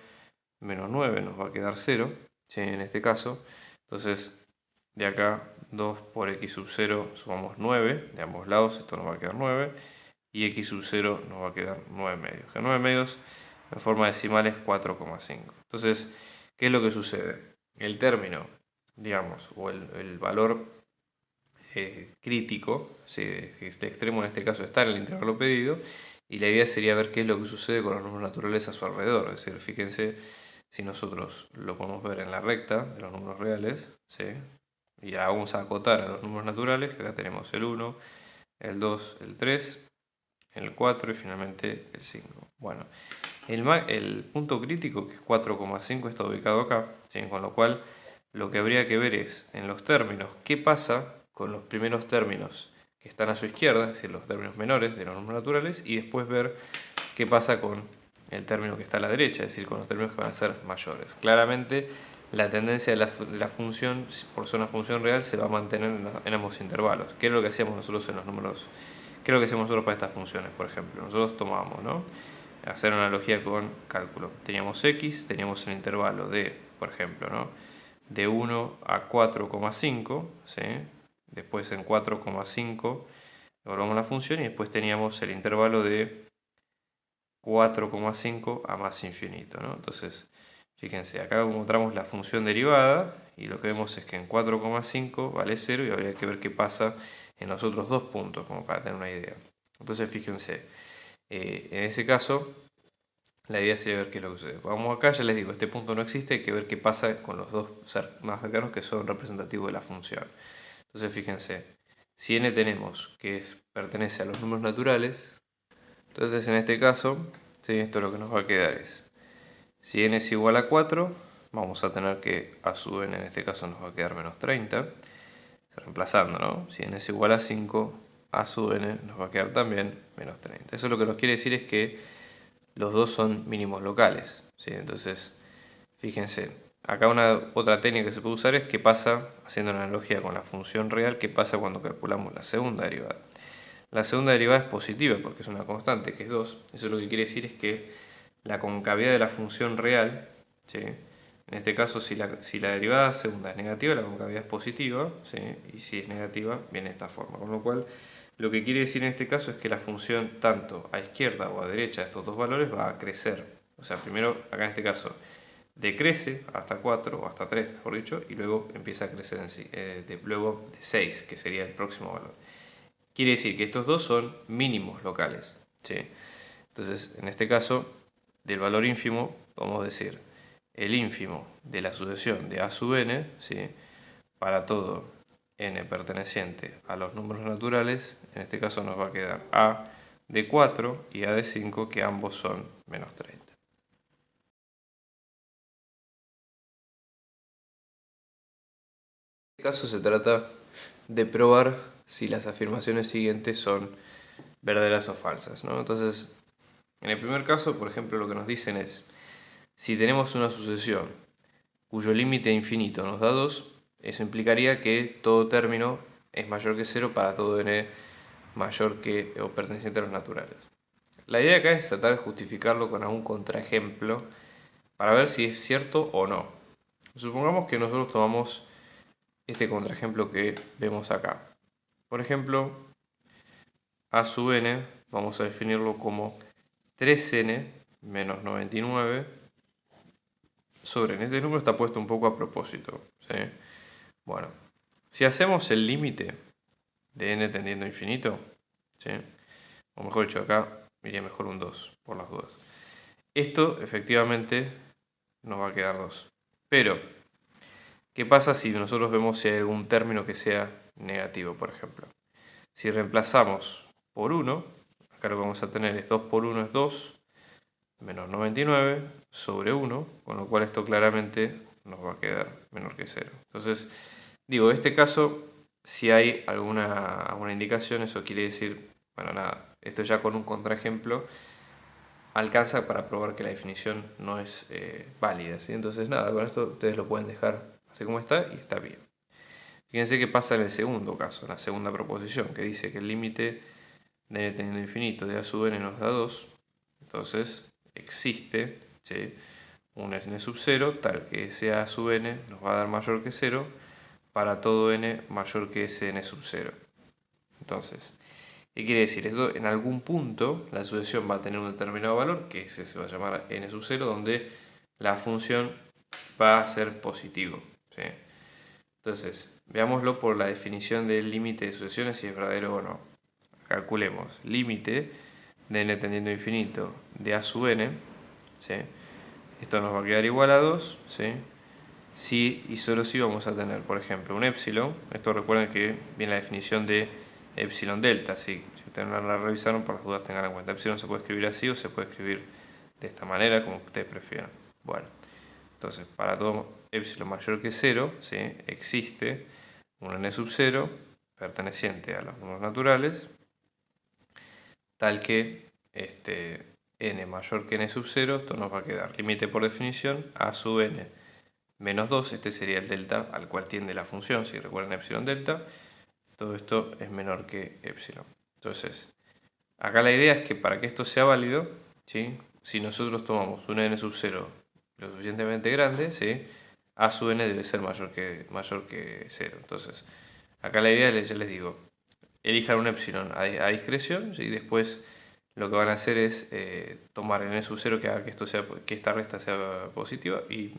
menos 9 nos va a quedar 0, ¿sí? En este caso. Entonces de acá 2 por x sub 0 sumamos 9, de ambos lados esto nos va a quedar 9, y x sub 0 nos va a quedar 9 medios, que 9 medios en forma decimal es 4,5. Entonces, ¿qué es lo que sucede? El término, digamos, o el valor crítico, ¿sí? Este extremo en este caso está en el intervalo pedido, y la idea sería ver qué es lo que sucede con los números naturales a su alrededor. Es decir, fíjense, si nosotros lo podemos ver en la recta de los números reales, ¿sí? Y ya vamos a acotar a los números naturales, que acá tenemos el 1, el 2, el 3, el 4 y finalmente el 5. Bueno, el punto crítico, que es 4,5, está ubicado acá, ¿sí? Con lo cual lo que habría que ver es, en los términos, qué pasa con los primeros términos que están a su izquierda, es decir, los términos menores de los números naturales, y después ver qué pasa con el término que está a la derecha, es decir, con los términos que van a ser mayores. Claramente, la tendencia de la función, por ser una función real, se va a mantener en ambos intervalos. ¿Qué es lo que hacíamos nosotros en los números? ¿Qué es lo que hacemos nosotros para estas funciones, por ejemplo? Nosotros tomamos, ¿no? Hacer una analogía con cálculo. Teníamos x, teníamos el intervalo de, por ejemplo, ¿no? De 1 a 4,5, ¿sí? Después en 4,5 evaluamos la función y después teníamos el intervalo de 4,5 a más infinito, ¿no? Entonces, fíjense, acá encontramos la función derivada y lo que vemos es que en 4,5 vale 0 y habría que ver qué pasa en los otros dos puntos, como para tener una idea. Entonces, fíjense, en ese caso, la idea sería ver qué es lo que sucede. Vamos acá, ya les digo, este punto no existe, hay que ver qué pasa con los dos más cercanos que son representativos de la función. Entonces, fíjense, si n tenemos que pertenece a los números naturales, entonces en este caso, ¿sí? Esto lo que nos va a quedar es, si n es igual a 4, vamos a tener que a sub n en este caso nos va a quedar menos 30, reemplazando, ¿no? Si n es igual a 5, a sub n nos va a quedar también menos 30. Eso lo que nos quiere decir es que los dos son mínimos locales, ¿sí? Entonces, fíjense, acá otra técnica que se puede usar es qué pasa, haciendo una analogía con la función real, qué pasa cuando calculamos la segunda derivada. La segunda derivada es positiva porque es una constante, que es 2. Eso lo que quiere decir es que la concavidad de la función real, ¿sí? En este caso, si la derivada segunda es negativa, la concavidad es positiva, ¿sí? Y si es negativa, viene de esta forma. Con lo cual, lo que quiere decir en este caso es que la función tanto a izquierda o a derecha de estos dos valores va a crecer. O sea, primero, acá en este caso, decrece hasta 4 o hasta 3, mejor dicho, y luego empieza a crecer luego de 6, que sería el próximo valor. Quiere decir que estos dos son mínimos locales, ¿sí? Entonces, en este caso, del valor ínfimo, vamos a decir el ínfimo de la sucesión de a sub n, ¿sí? Para todo n perteneciente a los números naturales, en este caso nos va a quedar a de 4 y a de 5, que ambos son menos 30. En este caso se trata de probar si las afirmaciones siguientes son verdaderas o falsas, ¿no? Entonces, en el primer caso, por ejemplo, lo que nos dicen es, si tenemos una sucesión cuyo límite infinito nos da 2, eso implicaría que todo término es mayor que 0 para todo n mayor que o perteneciente a los naturales. La idea acá es tratar de justificarlo con algún contraejemplo para ver si es cierto o no. Supongamos que nosotros tomamos este contraejemplo que vemos acá. Por ejemplo, a sub n vamos a definirlo como 3n menos 99 sobre n. Este número está puesto un poco a propósito, ¿sí? Bueno, si hacemos el límite de n tendiendo a infinito, ¿sí? O mejor dicho, acá iría mejor un 2 por las dudas. Esto efectivamente nos va a quedar 2. Pero, ¿qué pasa si nosotros vemos si hay algún término que sea negativo, por ejemplo? Si reemplazamos por 1, acá lo que vamos a tener es 2 por 1 es 2, menos 99 sobre 1, con lo cual esto claramente nos va a quedar menor que 0. Entonces, digo, en este caso, si hay alguna indicación, eso quiere decir, bueno, nada, esto ya con un contraejemplo alcanza para probar que la definición no es válida, ¿sí? Entonces, nada, con esto ustedes lo pueden dejar así como está y está bien. Fíjense qué pasa en el segundo caso, en la segunda proposición, que dice que el límite de n teniendo infinito de a sub n nos da 2. Entonces existe, ¿sí?, un n sub 0 tal que ese a sub n nos va a dar mayor que 0 para todo n mayor que ese n sub 0. Entonces, ¿qué quiere decir? Esto en algún punto la sucesión va a tener un determinado valor, que ese se va a llamar n sub 0, donde la función va a ser positivo, ¿sí? Entonces, veámoslo por la definición del límite de sucesiones, si es verdadero o no. Calculemos límite de n tendiendo a infinito de a sub n, ¿sí? Esto nos va a quedar igual a 2, ¿sí?, si y solo si vamos a tener, por ejemplo, un epsilon. Esto recuerden que viene la definición de epsilon delta, ¿sí? Si ustedes no la revisaron, por las dudas tengan en cuenta. Epsilon se puede escribir así o se puede escribir de esta manera, como ustedes prefieran. Bueno, entonces para todo epsilon mayor que 0, ¿sí?, existe un n sub 0 perteneciente a los números naturales, tal que n mayor que n sub 0, esto nos va a quedar límite por definición a sub n menos 2, este sería el delta al cual tiende la función, si recuerdan epsilon delta, todo esto es menor que epsilon. Entonces, acá la idea es que para que esto sea válido, ¿sí?, si nosotros tomamos un n sub 0 lo suficientemente grande, ¿sí?, a sub n debe ser mayor que 0. Entonces, acá la idea, ya les digo, elijan un epsilon a discreción, ¿sí?, y después lo que van a hacer es tomar n sub 0 que haga que esta resta sea positiva y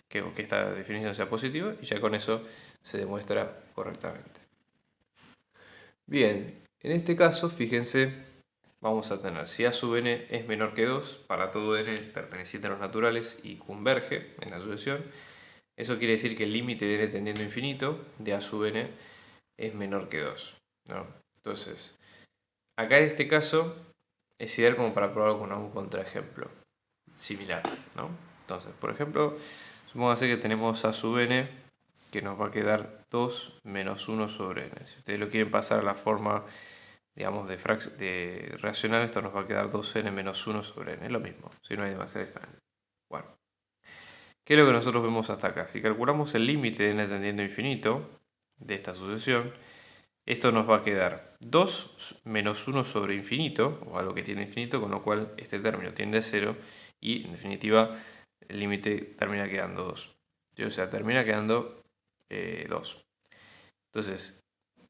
que esta definición sea positiva, y ya con eso se demuestra correctamente. Bien, en este caso, fíjense, vamos a tener si a sub n es menor que 2 para todo n perteneciente a los naturales y converge en la sucesión. Eso quiere decir que el límite de n tendiendo a infinito de a sub n es menor que 2, ¿no? Entonces, acá en este caso es ideal como para probarlo con algún contraejemplo similar, ¿no? Entonces, por ejemplo, supongamos que tenemos a sub n que nos va a quedar 2 menos 1 sobre n. Si ustedes lo quieren pasar a la forma, digamos, de racional, esto nos va a quedar 2n menos 1 sobre n. Es lo mismo, si no hay demasiada diferencia. Bueno, ¿qué es lo que nosotros vemos hasta acá? Si calculamos el límite de n tendiendo a infinito de esta sucesión, esto nos va a quedar 2 menos 1 sobre infinito, o algo que tiene infinito, con lo cual este término tiende a 0 y en definitiva el límite termina quedando 2. O sea, termina quedando 2. Entonces,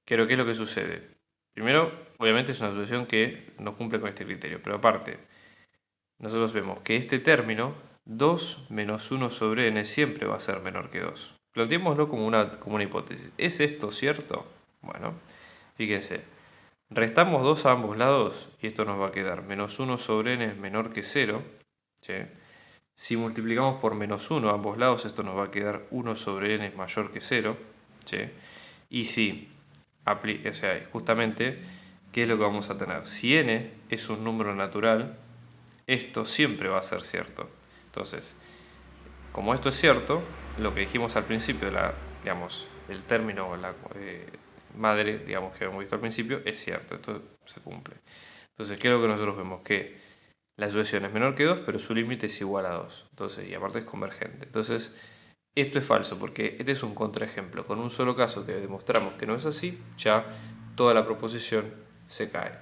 ¿qué es lo que sucede? Primero, obviamente es una sucesión que no cumple con este criterio, pero aparte, nosotros vemos que este término, 2 menos 1 sobre n, siempre va a ser menor que 2. Planteémoslo como una hipótesis. ¿Es esto cierto? Bueno, fíjense, restamos 2 a ambos lados y esto nos va a quedar menos 1 sobre n es menor que 0. ¿Sí? Si multiplicamos por menos 1 a ambos lados, esto nos va a quedar 1 sobre n es mayor que 0. ¿Sí? Y si, o sea, justamente, ¿qué es lo que vamos a tener? Si n es un número natural, esto siempre va a ser cierto. Entonces, como esto es cierto, lo que dijimos al principio, digamos, el término, la madre, digamos, que hemos visto al principio, es cierto, esto se cumple. Entonces, ¿qué es lo que nosotros vemos? Que la sucesión es menor que 2, pero su límite es igual a 2. Entonces, y aparte es convergente. Entonces, esto es falso, porque este es un contraejemplo. Con un solo caso que demostramos que no es así, ya toda la proposición se cae.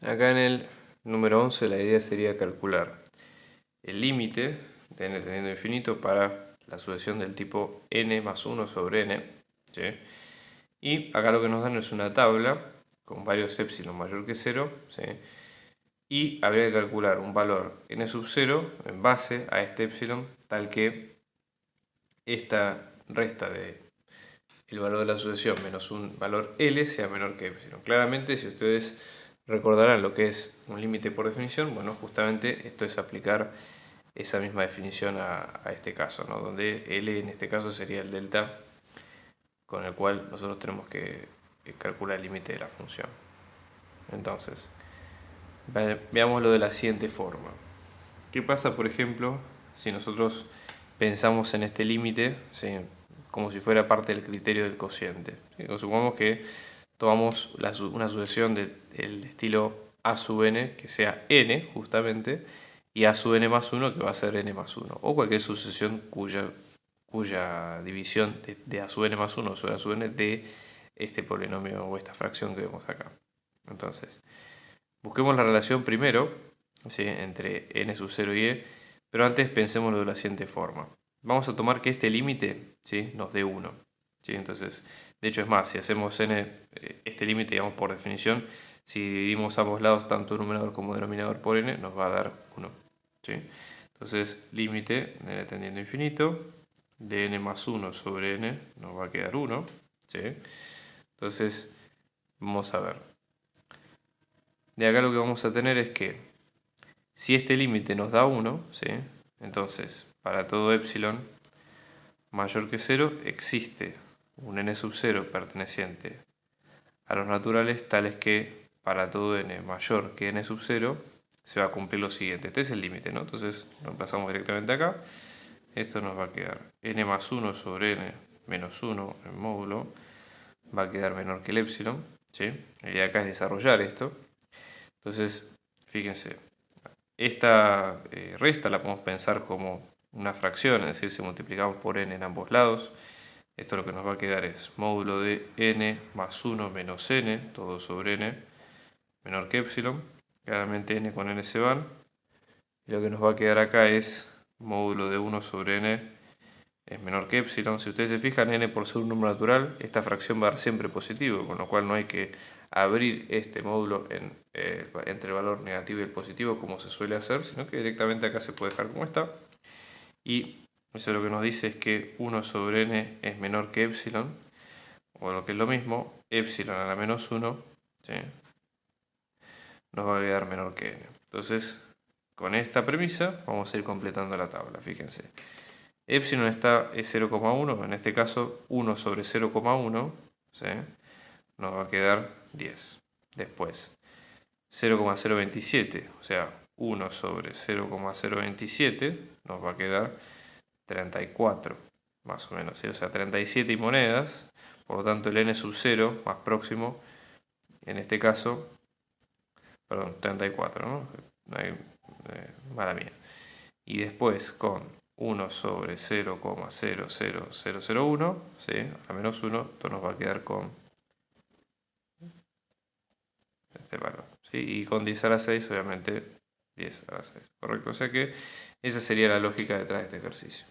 Acá en el número 11 la idea sería calcular el límite de n tendiendo a infinito para la sucesión del tipo n más 1 sobre n. ¿Sí? Y acá lo que nos dan es una tabla con varios epsilon mayor que 0. ¿Sí? Y habría que calcular un valor n sub 0 en base a este epsilon, tal que esta resta de el valor de la sucesión menos un valor L sea menor que epsilon. Claramente, si ustedes recordarán lo que es un límite por definición, bueno, justamente esto es aplicar esa misma definición a este caso, ¿no? Donde L en este caso sería el delta con el cual nosotros tenemos que calcular el límite de la función. Entonces, veámoslo de la siguiente forma. ¿Qué pasa, por ejemplo, si nosotros pensamos en este límite, ¿sí?, como si fuera parte del criterio del cociente? ¿Sí? O supongamos que tomamos una sucesión del estilo a sub n, que sea n justamente, y a sub n más 1 que va a ser n más 1, o cualquier sucesión cuya división de a sub n más 1 sobre a sub n de este polinomio o esta fracción que vemos acá. Entonces, busquemos la relación primero, ¿sí?, entre n sub 0 y e, pero antes pensémoslo de la siguiente forma. Vamos a tomar que este límite, ¿sí?, nos dé 1. ¿Sí? Entonces, de hecho es más, si hacemos este límite, digamos por definición, si dividimos ambos lados, tanto numerador como denominador por n, nos va a dar 1. ¿Sí? Entonces, límite de n tendiendo a infinito, de n más 1 sobre n, nos va a quedar 1. ¿Sí? Entonces, vamos a ver. De acá lo que vamos a tener es que, si este límite nos da 1, ¿sí?, entonces, para todo epsilon mayor que 0, existe un n sub 0 perteneciente a los naturales tales que para todo n mayor que n sub 0 se va a cumplir lo siguiente. Este es el límite, ¿no? Entonces lo emplazamos directamente acá. Esto nos va a quedar n más 1 sobre n menos 1 en módulo. Va a quedar menor que el epsilon, ¿sí? La idea acá es desarrollar esto. Entonces, fíjense, esta resta la podemos pensar como una fracción, es decir, si multiplicamos por n en ambos lados, esto lo que nos va a quedar es módulo de n más 1 menos n, todo sobre n, menor que epsilon. Claramente n con n se van. Y lo que nos va a quedar acá es módulo de 1 sobre n es menor que epsilon. Si ustedes se fijan, n por ser un número natural, esta fracción va a dar siempre positivo, con lo cual no hay que abrir este módulo entre el valor negativo y el positivo como se suele hacer, sino que directamente acá se puede dejar como está. Y eso lo que nos dice es que 1 sobre n es menor que epsilon, o lo que es lo mismo, epsilon a la menos 1, ¿sí?, nos va a quedar menor que n. Entonces, con esta premisa vamos a ir completando la tabla, fíjense. Epsilon es 0,1, en este caso 1 sobre 0,1, ¿sí?, nos va a quedar 10. Después, 0,027, o sea, 1 sobre 0,027 nos va a quedar 34, más o menos, ¿sí? O sea, 37 y monedas, por lo tanto el n sub 0 más próximo, en este caso, perdón, 34, ¿no? Mala mía. Y después con 1 sobre 0,00001, ¿sí?, a menos 1, esto nos va a quedar con este valor, ¿sí? Y con 10 a la 6, obviamente 10 a la 6, ¿correcto? O sea que esa sería la lógica detrás de este ejercicio.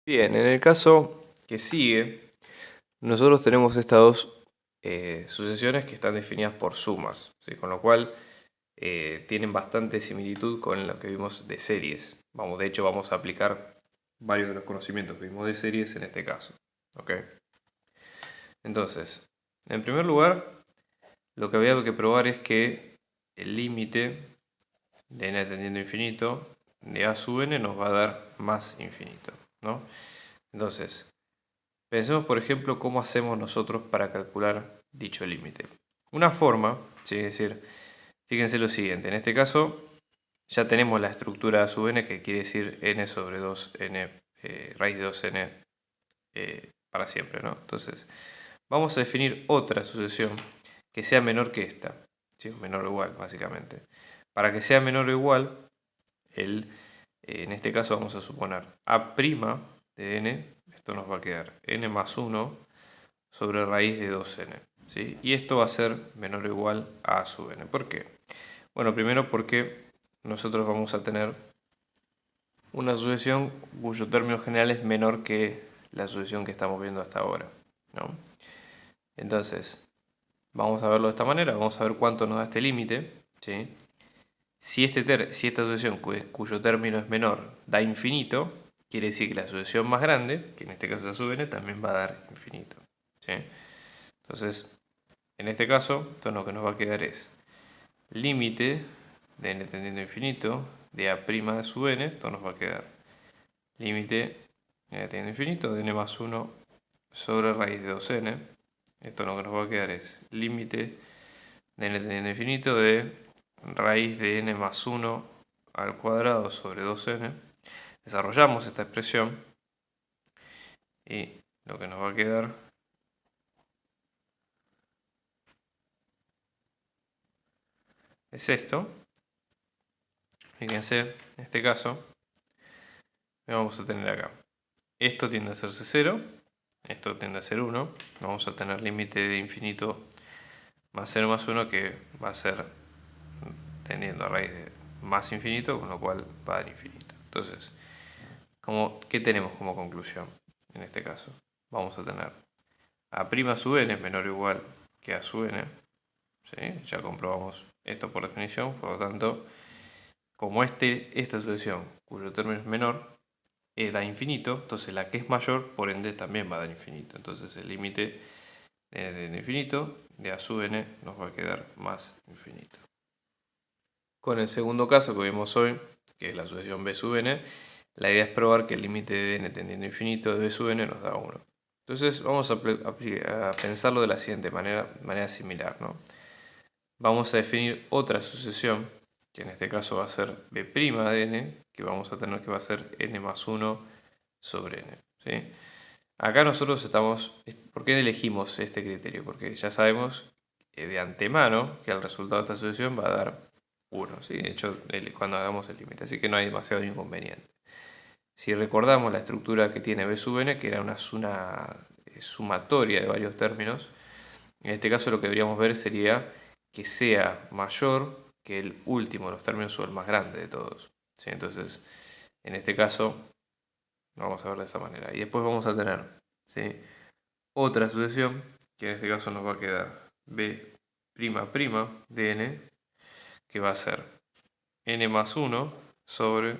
Bien, en el caso que sigue, nosotros tenemos estas dos sucesiones que están definidas por sumas, ¿sí?, con lo cual tienen bastante similitud con lo que vimos de series. De hecho, vamos a aplicar varios de los conocimientos que vimos de series en este caso. ¿Ok? Entonces, en primer lugar, lo que había que probar es que el límite de n tendiendo a infinito de a sub n nos va a dar más infinito, ¿no? Entonces, pensemos por ejemplo cómo hacemos nosotros para calcular dicho límite. Una forma, ¿sí?, es decir, fíjense lo siguiente, en este caso ya tenemos la estructura de a sub n, que quiere decir n sobre 2n, raíz de 2n para siempre, ¿no? Entonces, vamos a definir otra sucesión que sea menor que esta, ¿sí?, menor o igual, básicamente. Para que sea menor o igual, en este caso vamos a suponer a' de n, esto nos va a quedar n más 1 sobre raíz de 2n, ¿sí? Y esto va a ser menor o igual a sub n. ¿Por qué? Bueno, primero porque nosotros vamos a tener una sucesión cuyo término general es menor que la sucesión que estamos viendo hasta ahora, ¿no? Entonces, vamos a verlo de esta manera, vamos a ver cuánto nos da este límite, ¿sí? Si esta sucesión cuyo término es menor da infinito, quiere decir que la sucesión más grande, que en este caso es sub n, también va a dar infinito, ¿sí? Entonces, en este caso, esto lo que nos va a quedar es límite de n tendiendo a infinito de a' de sub n, esto nos va a quedar límite de n tendiendo a infinito de n más 1 sobre raíz de 2n. Esto lo que nos va a quedar es límite de n tendiendo a infinito de raíz de n más 1 al cuadrado sobre 2n. Desarrollamos esta expresión y lo que nos va a quedar es esto. Fíjense, en este caso, vamos a tener acá. Esto tiende a hacerse 0, esto tiende a ser 1. Vamos a tener límite de infinito más 0 más 1 que va a ser tendiendo a raíz de más infinito, con lo cual va a dar infinito. Entonces, ¿qué tenemos como conclusión en este caso? Vamos a tener a' sub n es menor o igual que a sub n. ¿Sí? Ya comprobamos esto por definición, por lo tanto, como esta sucesión cuyo término es menor da infinito, entonces la que es mayor por ende también va a dar infinito. Entonces el límite de infinito de a sub n nos va a quedar más infinito. Con el segundo caso que vimos hoy, que es la sucesión b sub n, la idea es probar que el límite de n tendiendo a infinito de b sub n nos da 1. Entonces vamos a pensarlo de la siguiente manera similar, ¿no? Vamos a definir otra sucesión, que en este caso va a ser b' de n, que vamos a tener que va a ser n más 1 sobre n. ¿Sí? Acá nosotros ¿por qué elegimos este criterio? Porque ya sabemos de antemano que el resultado de esta sucesión va a dar 1. ¿Sí? De hecho, cuando hagamos el límite, así que no hay demasiado inconveniente. Si recordamos la estructura que tiene b sub n, que era una sumatoria de varios términos, en este caso lo que deberíamos ver sería que sea mayor que el último de los términos o el más grande de todos. ¿Sí? Entonces, en este caso, vamos a ver de esa manera. Y después vamos a tener, ¿sí?, otra sucesión, que en este caso nos va a quedar b' de n, que va a ser n más 1 sobre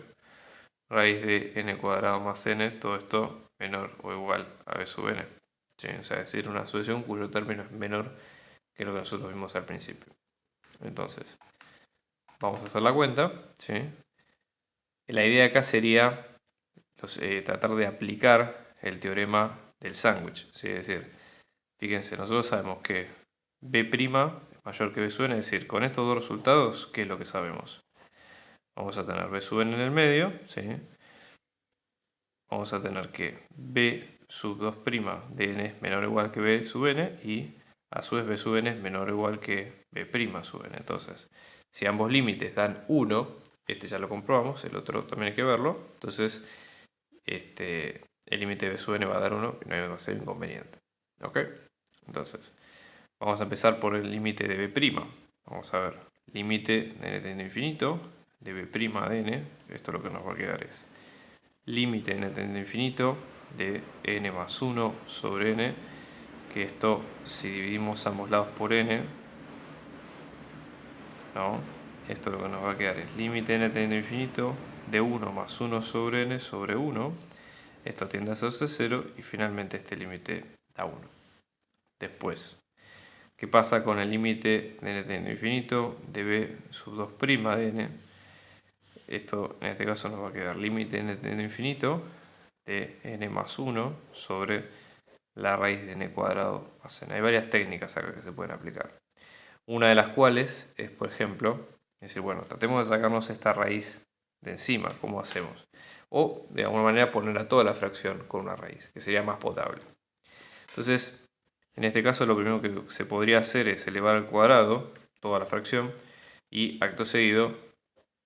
raíz de n cuadrado más n, todo esto menor o igual a b sub n. ¿Sí? O sea, es decir, una sucesión cuyo término es menor que lo que nosotros vimos al principio. Entonces, vamos a hacer la cuenta. ¿Sí? La idea acá sería tratar de aplicar el teorema del sándwich. ¿Sí? Es decir, fíjense, nosotros sabemos que b' es mayor que b sub n, es decir, con estos dos resultados, ¿qué es lo que sabemos? Vamos a tener b sub n en el medio, ¿sí? Vamos a tener que b sub 2' de n es menor o igual que b sub n y a su vez b sub n es menor o igual que b' sub n. Entonces, si ambos límites dan 1, este ya lo comprobamos, el otro también hay que verlo, entonces el límite de b sub n va a dar 1 y no hay demasiado inconveniente. ¿Ok? Entonces, vamos a empezar por el límite de b'. Vamos a ver, límite de n tendiendo a infinito de b' de n, esto lo que nos va a quedar es límite de n tendiendo a infinito de n más 1 sobre n, que esto, si dividimos ambos lados por n, ¿no?, esto lo que nos va a quedar es límite de n tendiendo a infinito de 1 más 1 sobre n sobre 1, esto tiende a hacerse 0 y finalmente este límite da 1. Después, ¿qué pasa con el límite de n tendiendo a infinito de b sub 2' de n? Esto en este caso nos va a quedar límite de n tendiendo a infinito de n más 1 sobre la raíz de n cuadrado más n. Hay varias técnicas acá que se pueden aplicar. Una de las cuales es, por ejemplo, decir, bueno, tratemos de sacarnos esta raíz de encima, ¿cómo hacemos? O de alguna manera poner a toda la fracción con una raíz, que sería más potable. Entonces, en este caso lo primero que se podría hacer es elevar al cuadrado toda la fracción y acto seguido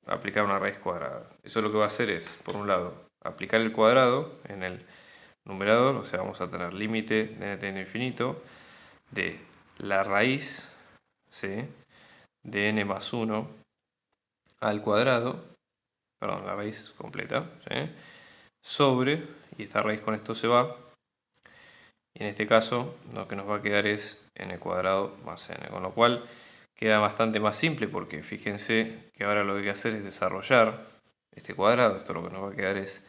aplicar una raíz cuadrada. Eso lo que va a hacer es, por un lado, aplicar el cuadrado en el numerador, o sea, vamos a tener límite de n tendiendo a infinito de la raíz, ¿sí?, de n más 1 al cuadrado, perdón, la raíz completa, ¿sí?, sobre, y esta raíz con esto se va, y en este caso lo que nos va a quedar es n cuadrado más n, con lo cual queda bastante más simple porque fíjense que ahora lo que hay que hacer es desarrollar este cuadrado. Esto lo que nos va a quedar es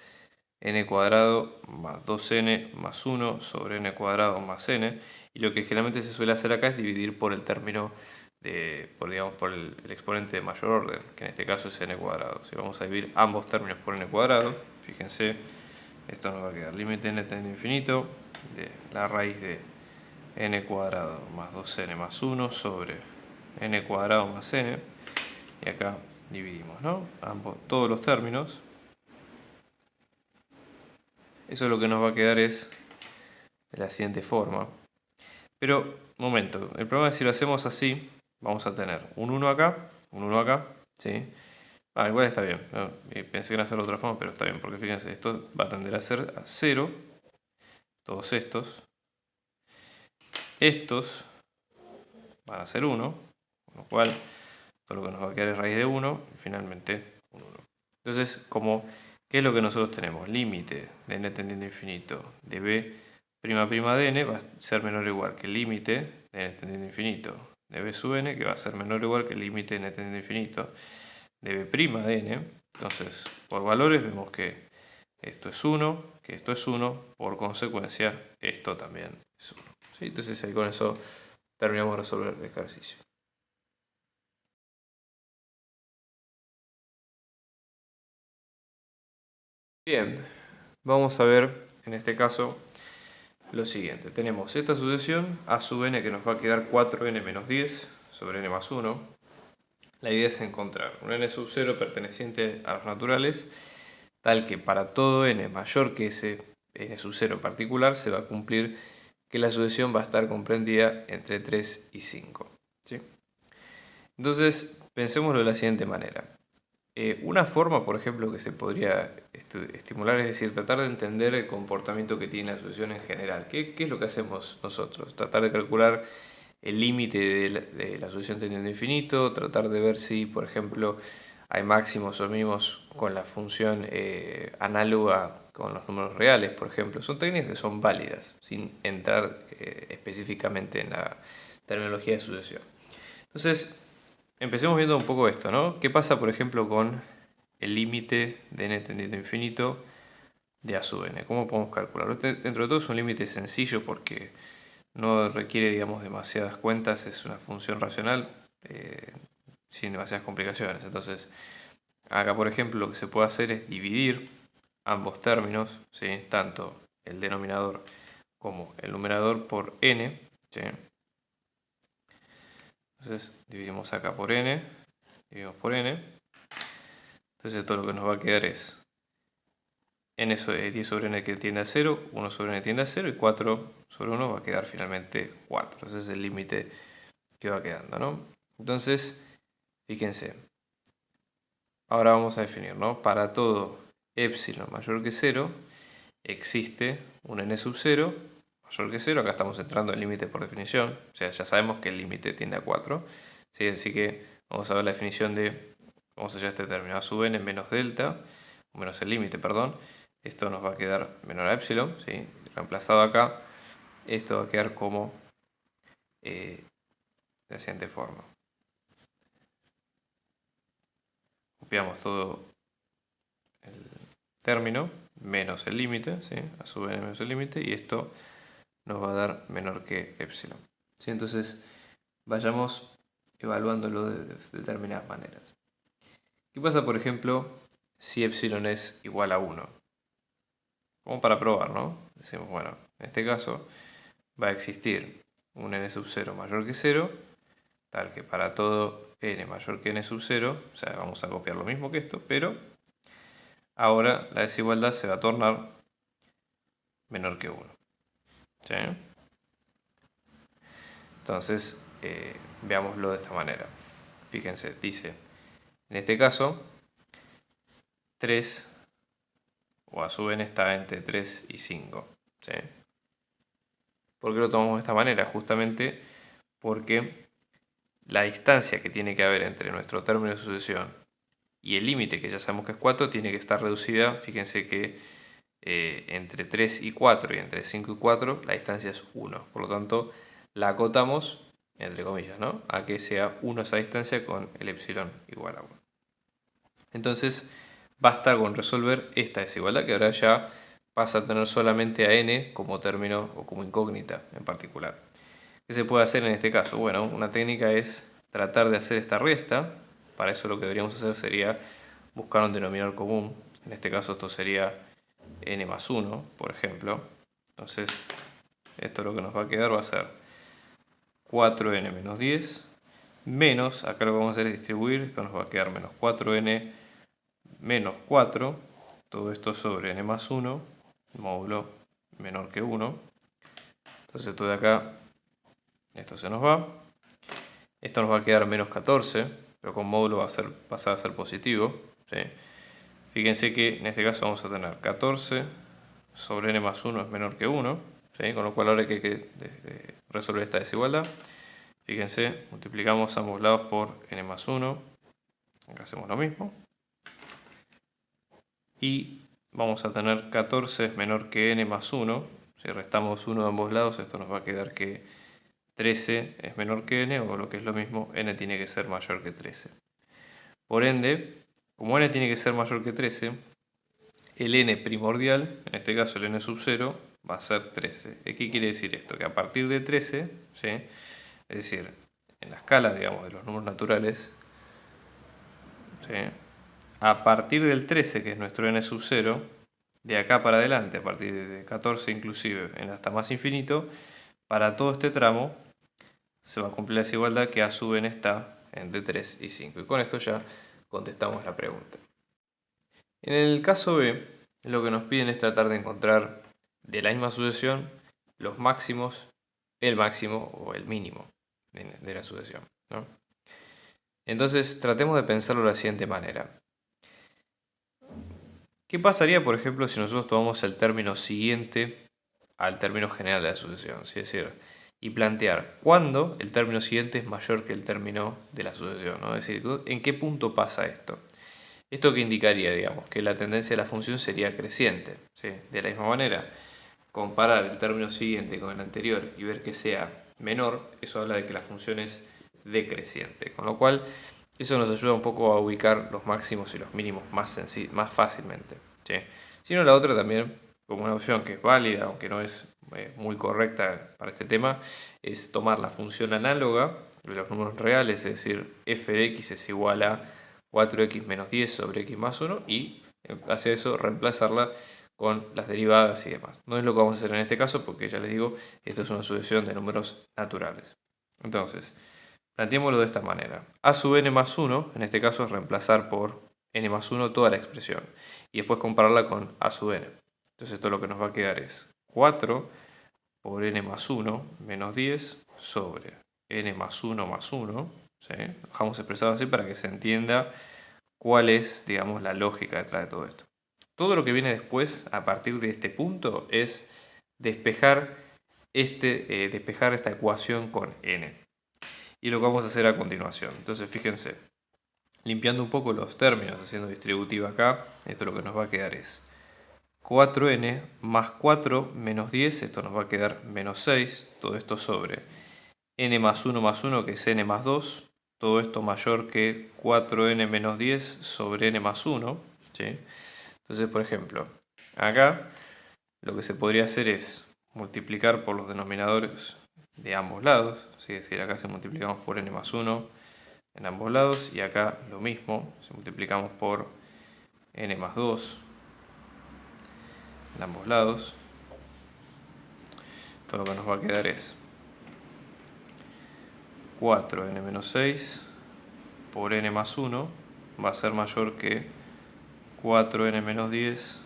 n cuadrado más 2n más 1 sobre n cuadrado más n. Y lo que generalmente se suele hacer acá es dividir por el término, por el exponente de mayor orden, que en este caso es n cuadrado. Si vamos a dividir ambos términos por n cuadrado, fíjense, esto nos va a quedar límite n tendiendo a infinito de la raíz de n cuadrado más 2n más 1 sobre n cuadrado más n, y acá dividimos, ¿no?, todos los términos. Eso lo que nos va a quedar es de la siguiente forma. Pero, momento, el problema es que si lo hacemos así, vamos a tener un 1 acá un 1 acá, ¿sí? Igual está bien, ¿no? Pensé que iba a hacerlo de otra forma, pero está bien, porque fíjense, esto va a tender a ser a 0, todos estos. Estos van a ser 1, con lo cual todo lo que nos va a quedar es raíz de 1 y finalmente un 1. Entonces, ¿qué es lo que nosotros tenemos? Límite de n tendiendo a infinito de b' de n va a ser menor o igual que el límite de n tendiendo a infinito de b sub n, que va a ser menor o igual que el límite de n tendiendo a infinito de b' de n. Entonces, por valores vemos que esto es 1, que esto es 1, por consecuencia esto también es 1. ¿Sí? Entonces ahí con eso terminamos de resolver el ejercicio. Bien, vamos a ver en este caso lo siguiente. Tenemos esta sucesión a sub n que nos va a quedar 4n menos 10 sobre n más 1. La idea es encontrar un n sub 0 perteneciente a los naturales, tal que para todo n mayor que ese n sub 0 en particular se va a cumplir que la sucesión va a estar comprendida entre 3 y 5. ¿Sí? Entonces, pensémoslo de la siguiente manera. Una forma, por ejemplo, que se podría estimular es decir, tratar de entender el comportamiento que tiene la sucesión en general. ¿Qué es lo que hacemos nosotros? Tratar de calcular el límite de la sucesión tendiendo a infinito, tratar de ver si, por ejemplo, hay máximos o mínimos con la función análoga con los números reales, por ejemplo. Son técnicas que son válidas, sin entrar específicamente en la terminología de sucesión. Entonces, empecemos viendo un poco esto, ¿no? ¿Qué pasa, por ejemplo, con el límite de n tendiendo a infinito de a sub n? ¿Cómo podemos calcularlo? Dentro de todo es un límite sencillo porque no requiere, digamos, demasiadas cuentas, es una función racional sin demasiadas complicaciones. Entonces, acá, por ejemplo, lo que se puede hacer es dividir ambos términos, ¿sí? Tanto el denominador como el numerador por n, ¿sí? Entonces dividimos acá por n, dividimos por n. Entonces todo lo que nos va a quedar es n sobre 10 sobre n que tiende a 0, 1 sobre n tiende a 0 y 4 sobre 1 va a quedar finalmente 4. Ese es el límite que va quedando, ¿no? Entonces, fíjense. Ahora vamos a definir, ¿no? Para todo epsilon mayor que 0 existe un n sub 0 mayor que 0. Acá estamos entrando en límite por definición. O sea, ya sabemos que el límite tiende a 4. ¿Sí? Así que vamos a ver la definición de, vamos a hallar este término, a sub n menos delta, o menos el límite, perdón. Esto nos va a quedar menor a epsilon, ¿sí? Reemplazado acá, esto va a quedar como de la siguiente forma. Copiamos todo el término menos el límite, ¿sí? A sub n menos el límite, y esto nos va a dar menor que epsilon. ¿Sí? Entonces, vayamos evaluándolo de determinadas maneras. ¿Qué pasa, por ejemplo, si epsilon es igual a 1? Como para probar, ¿no? Decimos, bueno, en este caso va a existir un n sub 0 mayor que 0, tal que para todo n mayor que n sub 0, o sea, vamos a copiar lo mismo que esto, pero ahora la desigualdad se va a tornar menor que 1. ¿Sí? Entonces, veámoslo de esta manera. Fíjense, dice, en este caso, 3 o a sub n está entre 3 y 5. ¿Sí? ¿Por qué lo tomamos de esta manera? Justamente porque la distancia que tiene que haber entre nuestro término de sucesión y el límite, que ya sabemos que es 4, tiene que estar reducida. Fíjense que entre 3 y 4 y entre 5 y 4 la distancia es 1. Por lo tanto, la acotamos, entre comillas, ¿no? A que sea 1 esa distancia con el epsilon igual a 1. Entonces, basta con resolver esta desigualdad, que ahora ya pasa a tener solamente a n como término o como incógnita en particular. ¿Qué se puede hacer en este caso? Bueno, una técnica es tratar de hacer esta resta. Para eso lo que deberíamos hacer sería buscar un denominador común. En este caso esto sería n más 1, por ejemplo. Entonces, esto lo que nos va a quedar va a ser 4n menos 10 menos, acá lo que vamos a hacer es distribuir, esto nos va a quedar menos 4n menos 4, todo esto sobre n más 1, módulo menor que 1. Entonces esto de acá, esto se nos va. Esto nos va a quedar menos 14, pero con módulo va a pasar a ser positivo, ¿sí? Fíjense que en este caso vamos a tener 14 sobre n más 1 es menor que 1, ¿sí? Con lo cual ahora hay que resolver esta desigualdad. Fíjense, multiplicamos ambos lados por n más 1, acá hacemos lo mismo. Y vamos a tener 14 es menor que n más 1, si restamos 1 de ambos lados, esto nos va a quedar que 13 es menor que n, o lo que es lo mismo, n tiene que ser mayor que 13. Por ende, como n tiene que ser mayor que 13, el n primordial, en este caso el n sub 0, va a ser 13. ¿Qué quiere decir esto? Que a partir de 13, ¿sí? Es decir, en la escala, digamos, de los números naturales, ¿sí? A partir del 13, que es nuestro n sub 0, de acá para adelante, a partir de 14 inclusive, en hasta más infinito, para todo este tramo se va a cumplir la desigualdad que a sub n está entre 3 y 5. Y con esto ya contestamos la pregunta. En el caso B, lo que nos piden es tratar de encontrar de la misma sucesión los máximos, el máximo o el mínimo de la sucesión, ¿no? Entonces tratemos de pensarlo de la siguiente manera. ¿Qué pasaría, por ejemplo, si nosotros tomamos el término siguiente al término general de la sucesión? Es decir, y plantear cuándo el término siguiente es mayor que el término de la sucesión, ¿no? Es decir, ¿en qué punto pasa esto? ¿Esto qué indicaría, digamos? Que la tendencia de la función sería creciente, ¿sí? De la misma manera, comparar el término siguiente con el anterior y ver que sea menor, eso habla de que la función es decreciente. Con lo cual, eso nos ayuda un poco a ubicar los máximos y los mínimos más fácilmente, ¿sí? Sino la otra también, como una opción que es válida, aunque no es muy correcta para este tema, es tomar la función análoga de los números reales, es decir, f de x es igual a 4x menos 10 sobre x más 1 y hacia eso reemplazarla con las derivadas y demás. No es lo que vamos a hacer en este caso porque ya les digo, esto es una sucesión de números naturales. Entonces, planteémoslo de esta manera. A sub n más 1, en este caso es reemplazar por n más 1 toda la expresión y después compararla con a sub n. Entonces esto lo que nos va a quedar es 4 por n más 1 menos 10 sobre n más 1 más 1. ¿Sí? Lo dejamos expresado así para que se entienda cuál es, digamos, la lógica detrás de todo esto. Todo lo que viene después, a partir de este punto, es despejar esta ecuación con n. Y lo que vamos a hacer a continuación. Entonces, fíjense, limpiando un poco los términos, haciendo distributiva acá, esto lo que nos va a quedar es 4n más 4 menos 10, esto nos va a quedar menos 6, todo esto sobre n más 1 que es n más 2, todo esto mayor que 4n menos 10 sobre n más 1, ¿sí? Entonces, por ejemplo, acá lo que se podría hacer es multiplicar por los denominadores de ambos lados, ¿sí? Es decir, acá se multiplicamos por n más 1 en ambos lados y acá lo mismo, si multiplicamos por n más 2 en ambos lados. Esto lo que nos va a quedar es 4n menos 6 por n más 1 va a ser mayor que 4n menos 10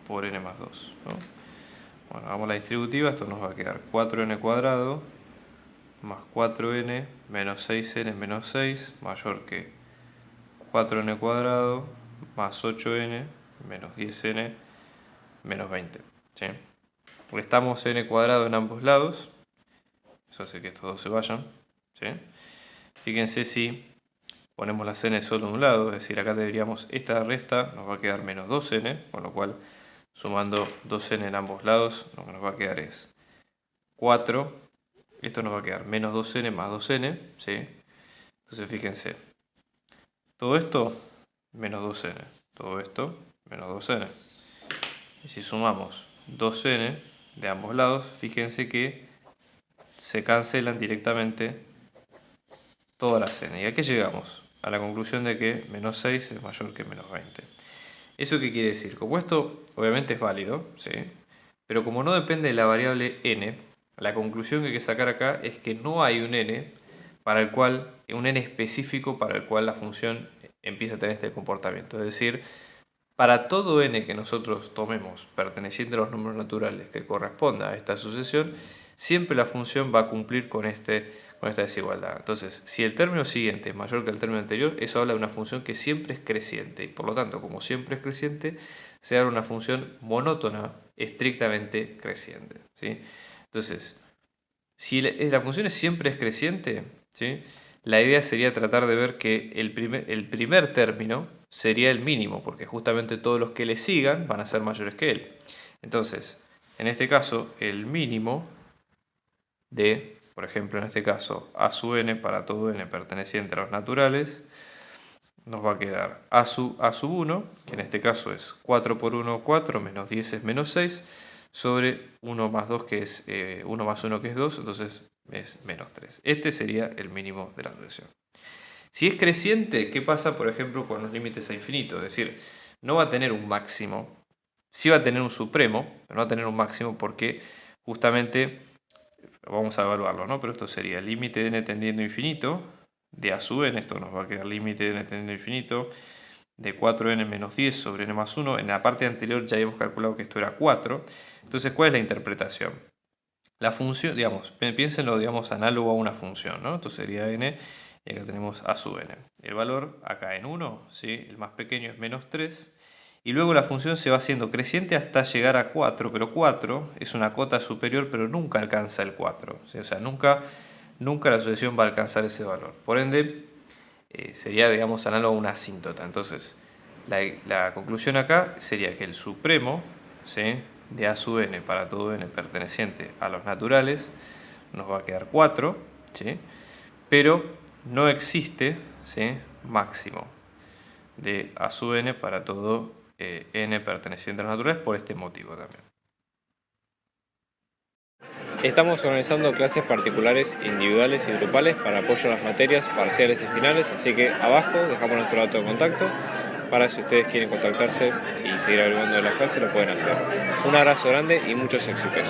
por n más 2, ¿no? Bueno, hagamos la distributiva, esto nos va a quedar 4n cuadrado más 4n menos 6n menos 6 mayor que 4n cuadrado más 8n menos 10n menos 20, ¿sí? Restamos n cuadrado en ambos lados, eso hace que estos dos se vayan, ¿sí? Fíjense si ponemos las n solo en un lado, es decir, acá deberíamos, esta resta nos va a quedar menos 2n, con lo cual sumando 2n en ambos lados, lo que nos va a quedar es 4, esto nos va a quedar menos 2n más 2n, ¿sí? Entonces fíjense, todo esto menos 2n, todo esto menos 2n. Y si sumamos 2n de ambos lados, fíjense que se cancelan directamente todas las n. ¿Y a qué llegamos? A la conclusión de que menos 6 es mayor que menos 20. ¿Eso qué quiere decir? Como esto obviamente es válido, ¿sí? Pero como no depende de la variable n, la conclusión que hay que sacar acá es que no hay un n específico para el cual la función empieza a tener este comportamiento. Es decir, para todo n que nosotros tomemos perteneciente a los números naturales que corresponda a esta sucesión, siempre la función va a cumplir con esta con esta desigualdad. Entonces, si el término siguiente es mayor que el término anterior, eso habla de una función que siempre es creciente. Y por lo tanto, como siempre es creciente, se habla de una función monótona, estrictamente creciente, ¿sí? Entonces, si la función siempre es creciente, ¿sí? La idea sería tratar de ver que el primer término sería el mínimo, porque justamente todos los que le sigan van a ser mayores que él. Entonces, en este caso, el mínimo de, por ejemplo, en este caso, a sub n para todo n perteneciente a los naturales, nos va a quedar a sub 1, que en este caso es 4 por 1, 4, menos 10 es menos 6, sobre 1 más 2, que es 1 más 1, que es 2, entonces es menos 3. Este sería el mínimo de la sucesión. Si es creciente, ¿qué pasa, por ejemplo, con los límites a infinito? Es decir, no va a tener un máximo, sí va a tener un supremo, pero no va a tener un máximo porque justamente, vamos a evaluarlo, ¿no? Pero esto sería límite de n tendiendo a infinito, de a sub n, esto nos va a quedar límite de n tendiendo a infinito, de 4n menos 10 sobre n más 1. En la parte anterior ya habíamos calculado que esto era 4. Entonces, ¿cuál es la interpretación? La función, digamos, piénsenlo, digamos, análogo a una función, ¿no? Esto sería n, y acá tenemos a sub n. El valor acá en 1, ¿sí? El más pequeño es menos 3. Y luego la función se va haciendo creciente hasta llegar a 4, pero 4 es una cota superior, pero nunca alcanza el 4. ¿Sí? O sea, nunca la sucesión va a alcanzar ese valor. Por ende, sería, digamos, análogo a una asíntota. Entonces, la conclusión acá sería que el supremo, ¿sí?, de a sub n para todo n perteneciente a los naturales nos va a quedar 4, ¿sí?, pero no existe, ¿sí?, máximo de a sub n para todo n perteneciente a los naturales por este motivo también. Estamos organizando clases particulares, individuales y grupales para apoyo a las materias parciales y finales, así que abajo dejamos nuestro dato de contacto para si ustedes quieren contactarse y seguir averiguando de las clases lo pueden hacer. Un abrazo grande y muchos éxitos.